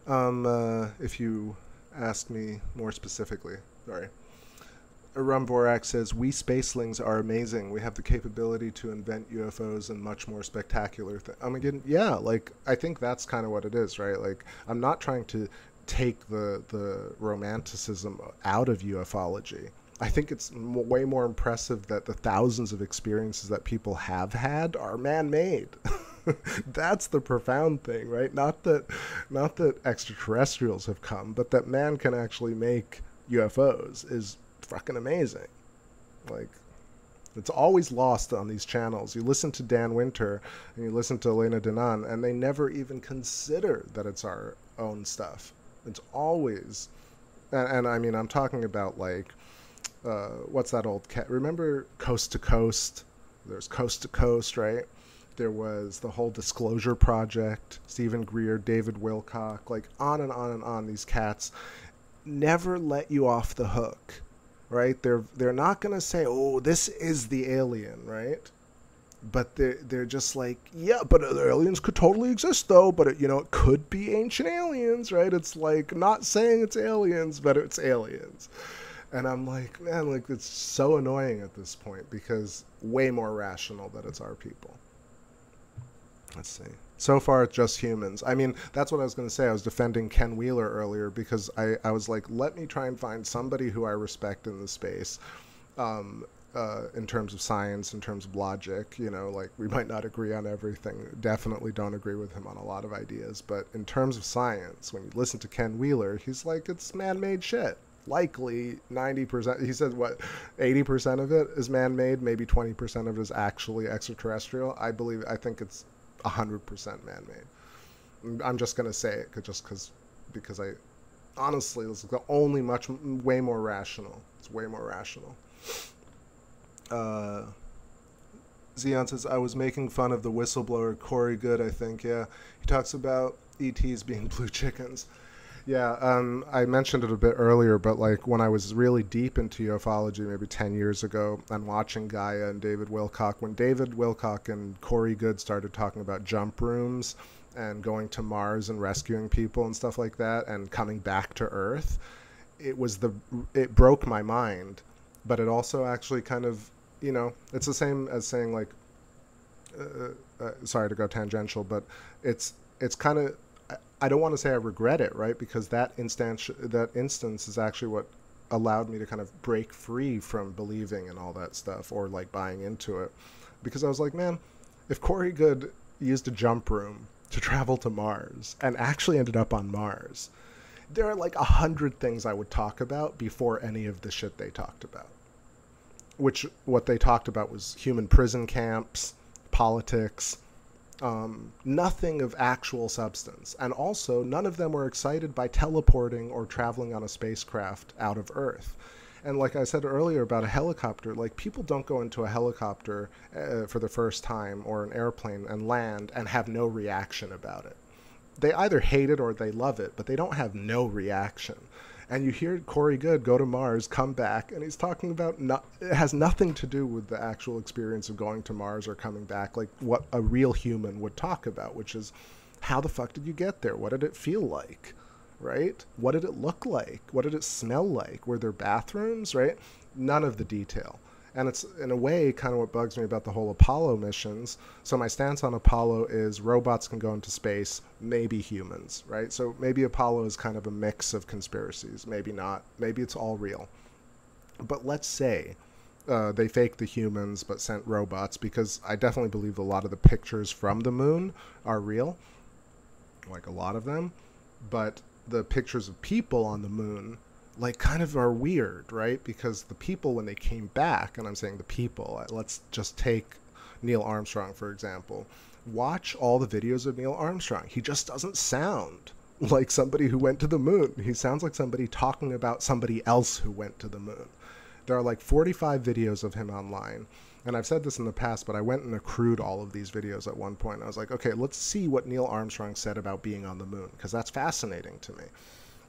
If you ask me more specifically, sorry. Rumborak says, we spacelings are amazing. We have the capability to invent UFOs and much more spectacular things. Again, yeah, like, I think that's kind of what it is, right? Like, I'm not trying to take the romanticism out of ufology. I think it's way more impressive that the thousands of experiences that people have had are man-made. That's the profound thing, right? Not that extraterrestrials have come, but that man can actually make UFOs is fucking amazing. Like, it's always lost on these channels. You listen to Dan Winter and you listen to Elena Denan, and they never even consider that it's our own stuff. It's always, and I mean, I'm talking about, like, what's that old cat? Remember Coast to Coast? There's Coast to Coast, right? There was the whole Disclosure Project, Stephen Greer, David Wilcock, like, on and on and on. These cats never let you off the hook, right? They're not going to say, oh, this is the alien, right? But they're just like, yeah, but aliens could totally exist, though. But, it could be ancient aliens, right? It's like not saying it's aliens, but it's aliens. And I'm like, man, like, it's so annoying at this point because way more rational that it's our people. Let's see. So far, it's just humans. I mean, that's what I was going to say. I was defending Ken Wheeler earlier because I was like, let me try and find somebody who I respect in the space. In terms of science, in terms of logic, like, we might not agree on everything. Definitely don't agree with him on a lot of ideas. But in terms of science, when you listen to Ken Wheeler, he's like, it's man-made shit. Likely 90%, he said, what, 80% of it is man-made, maybe 20% of it is actually extraterrestrial. I think it's 100% man-made. I'm just going to say it because I, honestly, this is the only way more rational. It's way more rational. Zion says, I was making fun of the whistleblower Corey Good, I think. Yeah, he talks about ETs being blue chickens. Yeah, I mentioned it a bit earlier, but, like, when I was really deep into ufology maybe 10 years ago and watching Gaia and David Wilcock, when David Wilcock and Corey Good started talking about jump rooms and going to Mars and rescuing people and stuff like that and coming back to Earth, it broke my mind. But it also actually kind of, it's the same as saying, like, sorry to go tangential, but it's kind of, I don't want to say I regret it, right? Because that instance is actually what allowed me to kind of break free from believing in all that stuff or, like, buying into it. Because I was like, man, if Corey Good used a jump room to travel to Mars and actually ended up on Mars, there are like 100 things I would talk about before any of the shit they talked about. What they talked about was human prison camps, politics, nothing of actual substance. And also, none of them were excited by teleporting or traveling on a spacecraft out of Earth. And like I said earlier about a helicopter, like, people don't go into a helicopter for the first time or an airplane and land and have no reaction about it. They either hate it or they love it, but they don't have no reaction. And you hear Corey Good go to Mars, come back, and he's talking about it has nothing to do with the actual experience of going to Mars or coming back, like what a real human would talk about, which is, how the fuck did you get there? What did it feel like, right? What did it look like? What did it smell like? Were there bathrooms, right? None of the detail. And it's, in a way, kind of what bugs me about the whole Apollo missions. So my stance on Apollo is robots can go into space, maybe humans, right? So maybe Apollo is kind of a mix of conspiracies. Maybe not. Maybe it's all real. But let's say they faked the humans but sent robots, because I definitely believe a lot of the pictures from the moon are real, like a lot of them. But the pictures of people on the moon, like, kind of are weird, right? Because the people, when they came back, and I'm saying the people, let's just take Neil Armstrong, for example. Watch all the videos of Neil Armstrong. He just doesn't sound like somebody who went to the moon. He sounds like somebody talking about somebody else who went to the moon. There are like 45 videos of him online. And I've said this in the past, but I went and accrued all of these videos at one point. I was like, okay, let's see what Neil Armstrong said about being on the moon, because that's fascinating to me.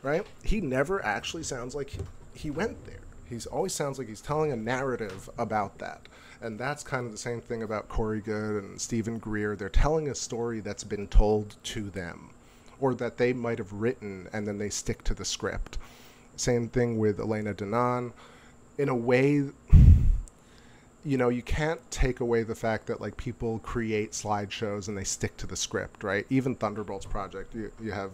Right? He never actually sounds like he went there. He always sounds like he's telling a narrative about that. And that's kind of the same thing about Corey Good and Stephen Greer. They're telling a story that's been told to them. or that they might have written and then they stick to the script. Same thing with Elena Danaan. In a way, you know, you can't take away the fact that like people create slideshows and they stick to the script, right? Even Thunderbolts Project, you have,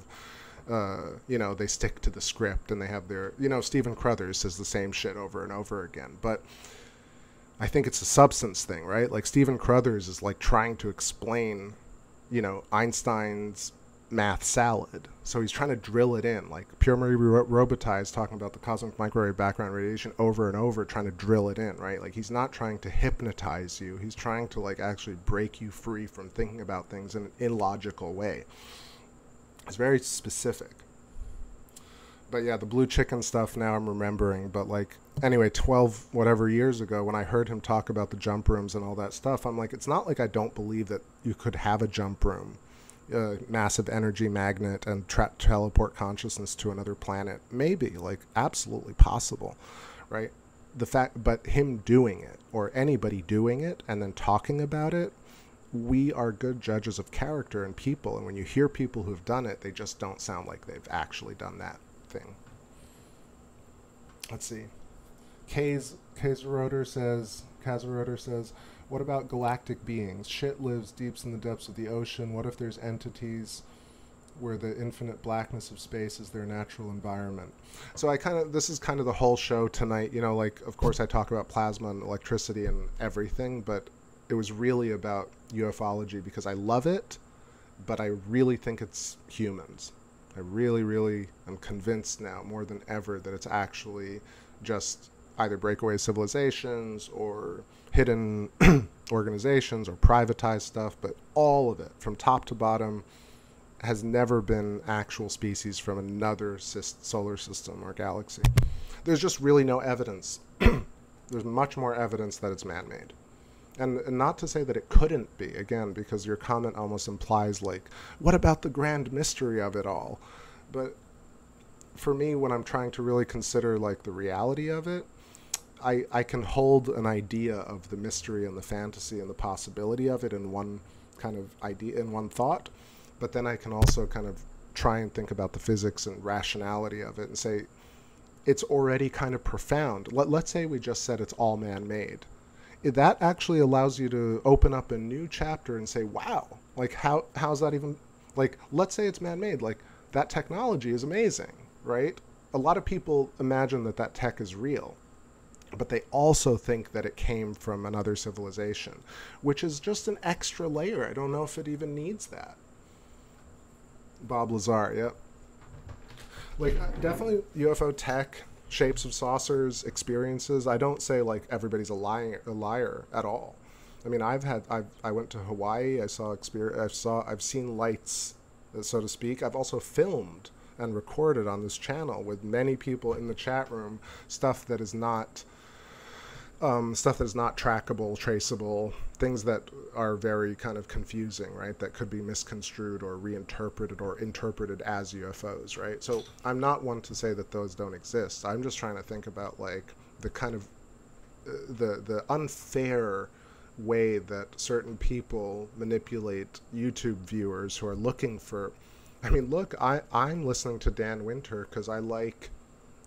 you know, they stick to the script and they have their, you know, Stephen Crothers says the same shit over and over again. But I think it's a substance thing, right? Like Stephen Crothers is like trying to explain, you know, Einstein's math salad. So he's trying to drill it in. Like Pierre-Marie Robitaille is talking about the cosmic microwave background radiation over and over, trying to drill it in, right? Like he's not trying to hypnotize you. He's trying to like actually break you free from thinking about things in an illogical way. It's very specific. But yeah, the blue chicken stuff now I'm remembering. But like, anyway, 12 whatever years ago when I heard him talk about the jump rooms and all that stuff, I'm like, it's not like I don't believe that you could have a jump room, massive energy magnet, and teleport consciousness to another planet. Maybe, like, absolutely possible, right? The fact, but him doing it, or anybody doing it and then talking about it, we are good judges of character and people, and when you hear people who've done it, they just don't sound like they've actually done that thing. Let's see. Kazaroder says, what about galactic beings? Shit lives deep in the depths of the ocean. What if there's entities where the infinite blackness of space is their natural environment? So this is kind of the whole show tonight. You know, like, of course I talk about plasma and electricity and everything, but it was really about ufology because I love it, but I really think it's humans. I really, really am convinced now more than ever that it's actually just either breakaway civilizations or hidden organizations or privatized stuff, but all of it from top to bottom has never been actual species from another solar system or galaxy. There's just really no evidence. There's much more evidence that it's man-made. And not to say that it couldn't be, again, because your comment almost implies, like, what about the grand mystery of it all? But for me, when I'm trying to really consider, like, the reality of it, I can hold an idea of the mystery and the fantasy and the possibility of it in one kind of idea, in one thought, but then I can also kind of try and think about the physics and rationality of it and say, it's already kind of profound. Let's say we just said it's all man-made. That actually allows you to open up a new chapter and say, wow, like how's that even, like, let's say it's man-made, like that technology is amazing, right? A lot of people imagine that that tech is real, but they also think that it came from another civilization, which is just an extra layer. I don't know if it even needs that. Bob Lazar, yep. Like, definitely UFO tech, shapes of saucers, experiences. I don't say like everybody's a liar at all. I mean, I went to Hawaii. I've seen lights, so to speak. I've also filmed and recorded on this channel with many people in the chat room stuff that is not trackable, traceable, things that are very kind of confusing, right? That could be misconstrued or reinterpreted or interpreted as UFOs, right? So I'm not one to say that those don't exist. I'm just trying to think about like the kind of the unfair way that certain people manipulate YouTube viewers who are looking for. I mean, look, I'm listening to Dan Winter because I like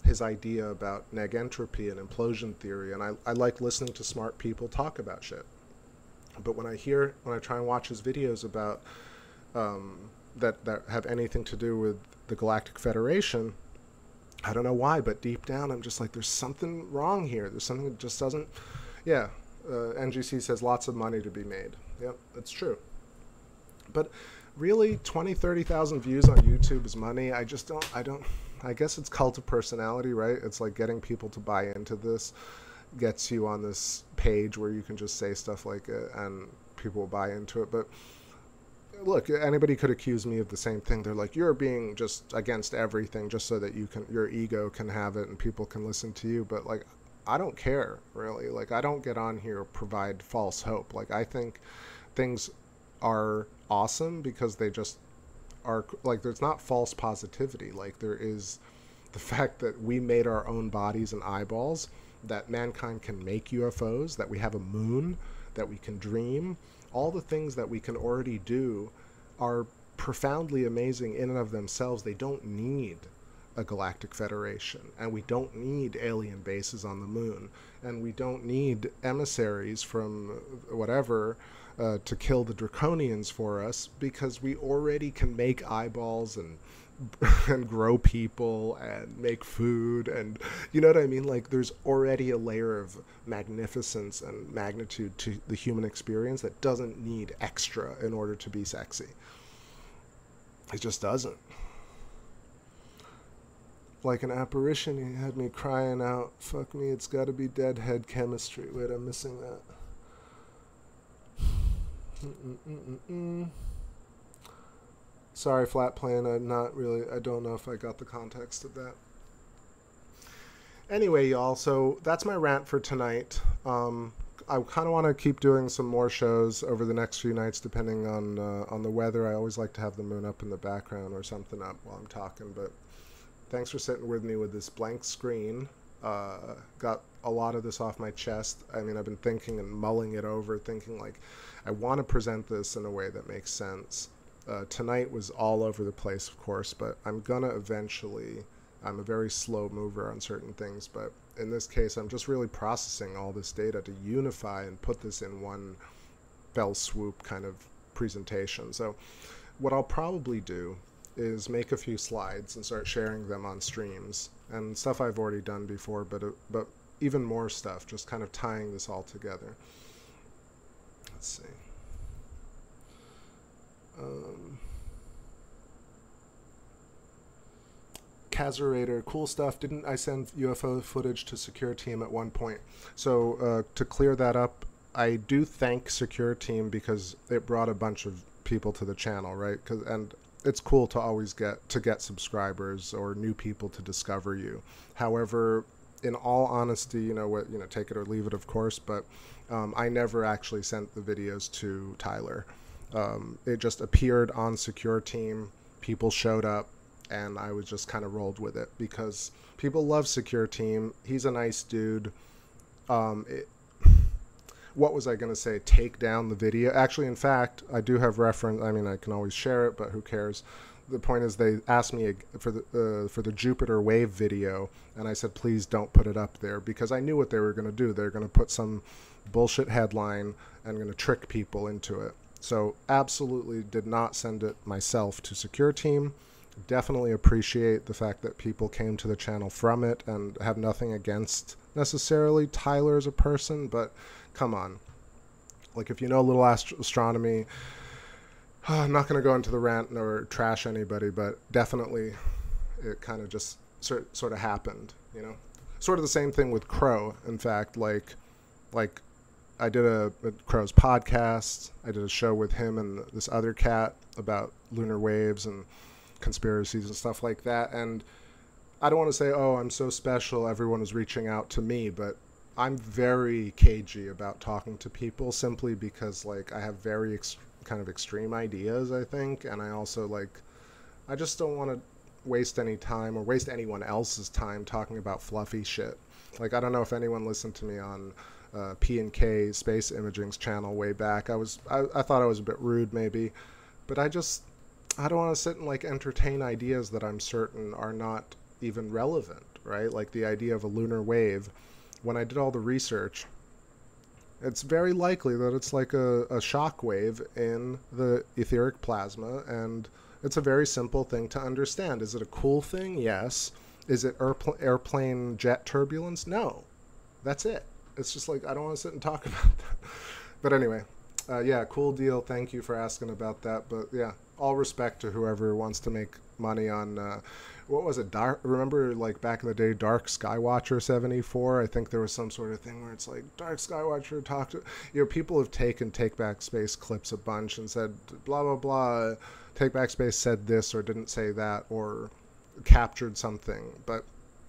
his idea about negentropy and implosion theory, and I like listening to smart people talk about shit. But when I try and watch his videos about that have anything to do with the Galactic Federation, I don't know why, but deep down I'm just like, there's something wrong here. There's something that just doesn't. Yeah, NGC says lots of money to be made. Yep, that's true. But really, 20,000-30,000 views on YouTube is money. I guess it's cult of personality, right? It's like getting people to buy into this gets you on this page where you can just say stuff like it and people will buy into it. But look, anybody could accuse me of the same thing. They're like, you're being just against everything just so that your ego can have it and people can listen to you. But like, I don't care, really. Like, I don't get on here provide false hope. Like, I think things are awesome because they just are, like, there's not false positivity. Like, there is the fact that we made our own bodies and eyeballs, that mankind can make UFOs, that we have a moon, that we can dream. All the things that we can already do are profoundly amazing in and of themselves. They don't need a galactic federation, and we don't need alien bases on the moon, and we don't need emissaries from whatever to kill the draconians for us, because we already can make eyeballs and grow people and make food, and you know what I mean? Like, there's already a layer of magnificence and magnitude to the human experience that doesn't need extra in order to be sexy. It just doesn't. Like an apparition, he had me crying out, fuck me, it's gotta be deadhead chemistry. Wait, I'm missing that. Sorry, Flat Plane, I don't know if I got the context of that. Anyway, y'all, so that's my rant for tonight. I kind of want to keep doing some more shows over the next few nights, depending on the weather. I always like to have the moon up in the background or something up while I'm talking, but thanks for sitting with me with this blank screen. Got a lot of this off my chest. I mean, I've been thinking and mulling it over, thinking like, I want to present this in a way that makes sense. Tonight was all over the place, of course, but I'm gonna eventually, I'm a very slow mover on certain things, but in this case, I'm just really processing all this data to unify and put this in one fell swoop kind of presentation. So what I'll probably do is make a few slides and start sharing them on streams, and stuff I've already done before, but even more stuff, just kind of tying this all together. Let's see. Kazerator, cool stuff. Didn't I send UFO footage to Secure Team at one point? So to clear that up, I do thank Secure Team because it brought a bunch of people to the channel, right? And it's cool to always get subscribers or new people to discover you. However, in all honesty, you know what, take it or leave it, of course, but I never actually sent the videos to Tyler. It just appeared on Secure Team, people showed up, and I was just kind of rolled with it because people love Secure Team. He's a nice dude. What was I going to say? Take down the video. Actually, in fact, I do have reference. I mean, I can always share it, but who cares? The point is, they asked me for the Jupiter wave video, and I said, please don't put it up there, because I knew what they were going to do. They're going to put some bullshit headline and going to trick people into it. So absolutely did not send it myself to Secure Team. Definitely appreciate the fact that people came to the channel from it, and have nothing against necessarily Tyler as a person, but come on. Like, if you know a little astronomy, I'm not going to go into the rant or trash anybody, but definitely it kind of just sort of happened, Sort of the same thing with Crow. In fact, like I did a Crow's podcast. I did a show with him and this other cat about lunar waves and conspiracies and stuff like that. And I don't want to say, oh, I'm so special, everyone is reaching out to me, but I'm very cagey about talking to people, simply because, like, I have very kind of extreme ideas, I think, and I also, like, I just don't want to waste any time or waste anyone else's time talking about fluffy shit. Like, I don't know if anyone listened to me on P&K Space Imaging's channel way back. I thought I was a bit rude, maybe, but I don't want to sit and, like, entertain ideas that I'm certain are not even relevant, right? Like the idea of a lunar wave. When I did all the research, it's very likely that it's like a shock wave in the etheric plasma, and it's a very simple thing to understand. Is it a cool thing? Yes. Is it airplane jet turbulence? No. That's it. It's just like, I don't want to sit and talk about that. But anyway, yeah, cool deal. Thank you for asking about that. But yeah, all respect to whoever wants to make money on, what was it? Remember, like, back in the day, Dark Skywatcher 74? I think there was some sort of thing where it's like, Dark Skywatcher talked to, people have taken TakeBackSpace clips a bunch and said, blah, blah, blah, TakeBackSpace said this or didn't say that or captured something. But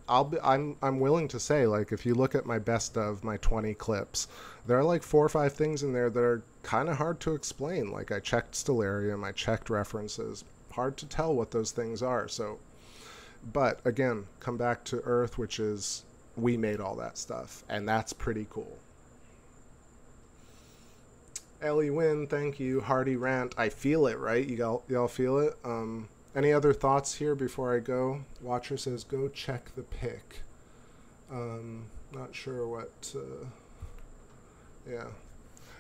I'm willing to say, like, if you look at my best of my 20 clips, there are like 4 or 5 things in there that are kind of hard to explain. Like, I checked Stellarium, I checked references. Hard to tell what those things are. So, but again, come back to Earth, which is, we made all that stuff, and that's pretty cool. Ellie Wynn, thank you. Hardy Rant, I feel it, right? Y'all feel it? Any other thoughts here before I go? Watcher says, go check the pic. Not sure what... yeah.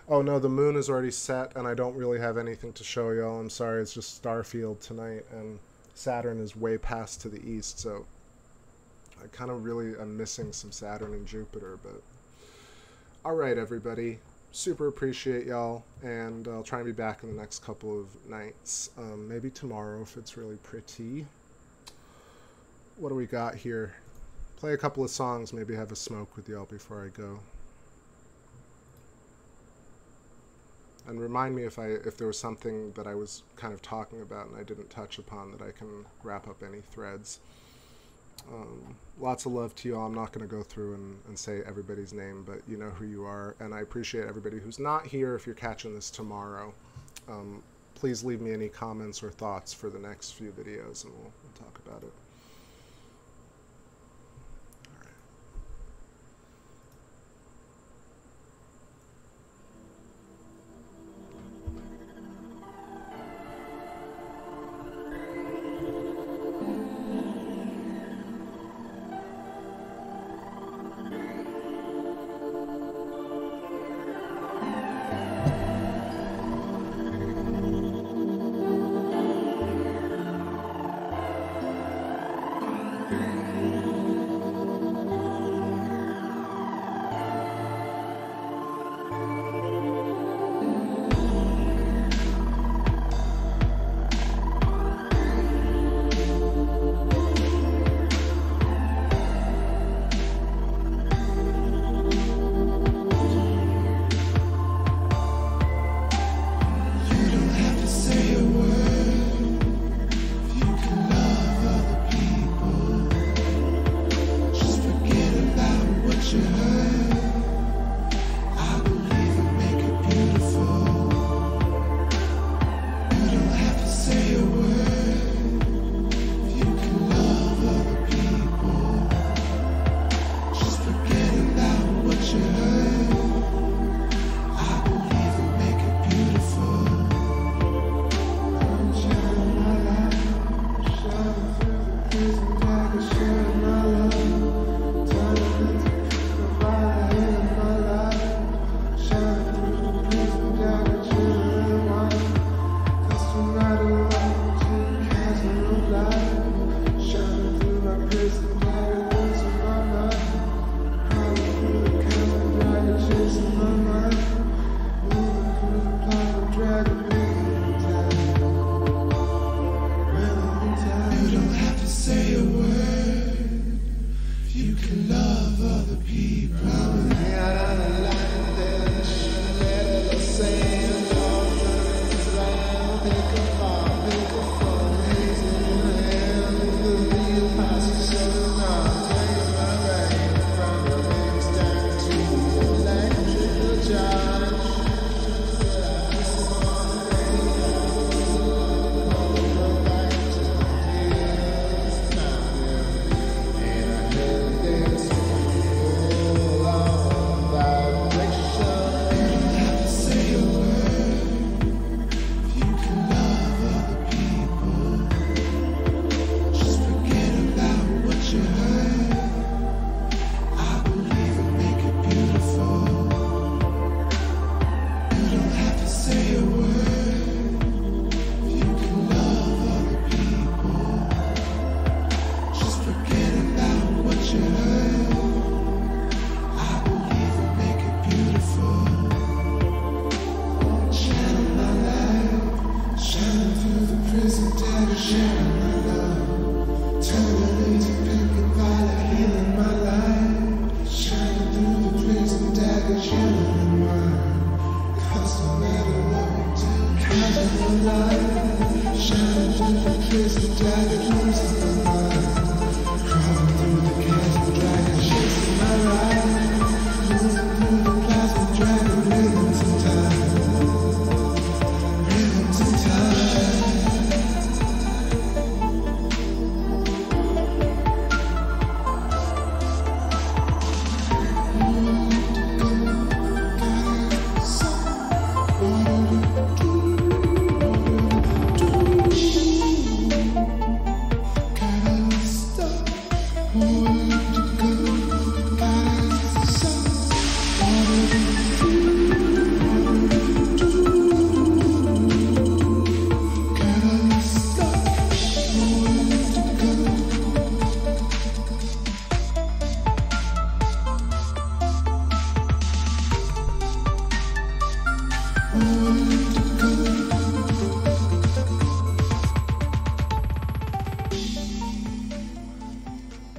Oh no, the moon is already set, and I don't really have anything to show y'all. I'm sorry, it's just Starfield tonight, and Saturn is way past to the east, so I kind of really am missing some Saturn and Jupiter, but... Alright, everybody. Super appreciate y'all, and I'll try and be back in the next couple of nights. Maybe tomorrow if it's really pretty. What do we got here? Play a couple of songs, maybe have a smoke with y'all before I go. And remind me if there was something that I was kind of talking about and I didn't touch upon that I can wrap up any threads. Lots of love to you all. I'm not going to go through and say everybody's name, but you know who you are. And I appreciate everybody who's not here. If you're catching this tomorrow, please leave me any comments or thoughts for the next few videos, and we'll talk about it.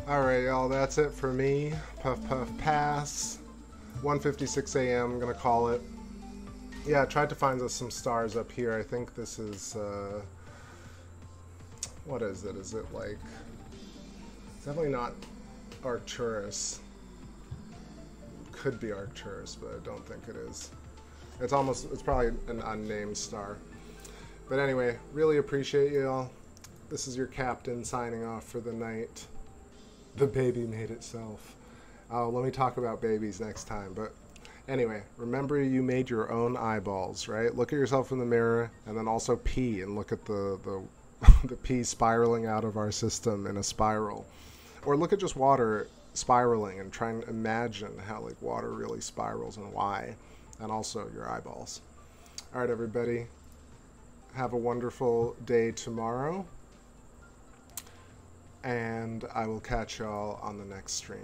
Alright, y'all, that's it for me. Puff puff pass. 1:56 a.m. I'm gonna call it. Yeah, I tried to find us some stars up here. I think this is what is it? Is it like, it's definitely not Arcturus. Could be Arcturus, but I don't think it is. It's probably an unnamed star. But anyway, really appreciate you all. This is your captain signing off for the night. The baby made itself. Let me talk about babies next time. But anyway, remember you made your own eyeballs, right? Look at yourself in the mirror, and then also pee, and look at the the pee spiraling out of our system in a spiral. Or look at just water spiraling and try and imagine how like water really spirals and why. And also your eyeballs. All right, everybody. Have a wonderful day tomorrow. And I will catch y'all on the next stream.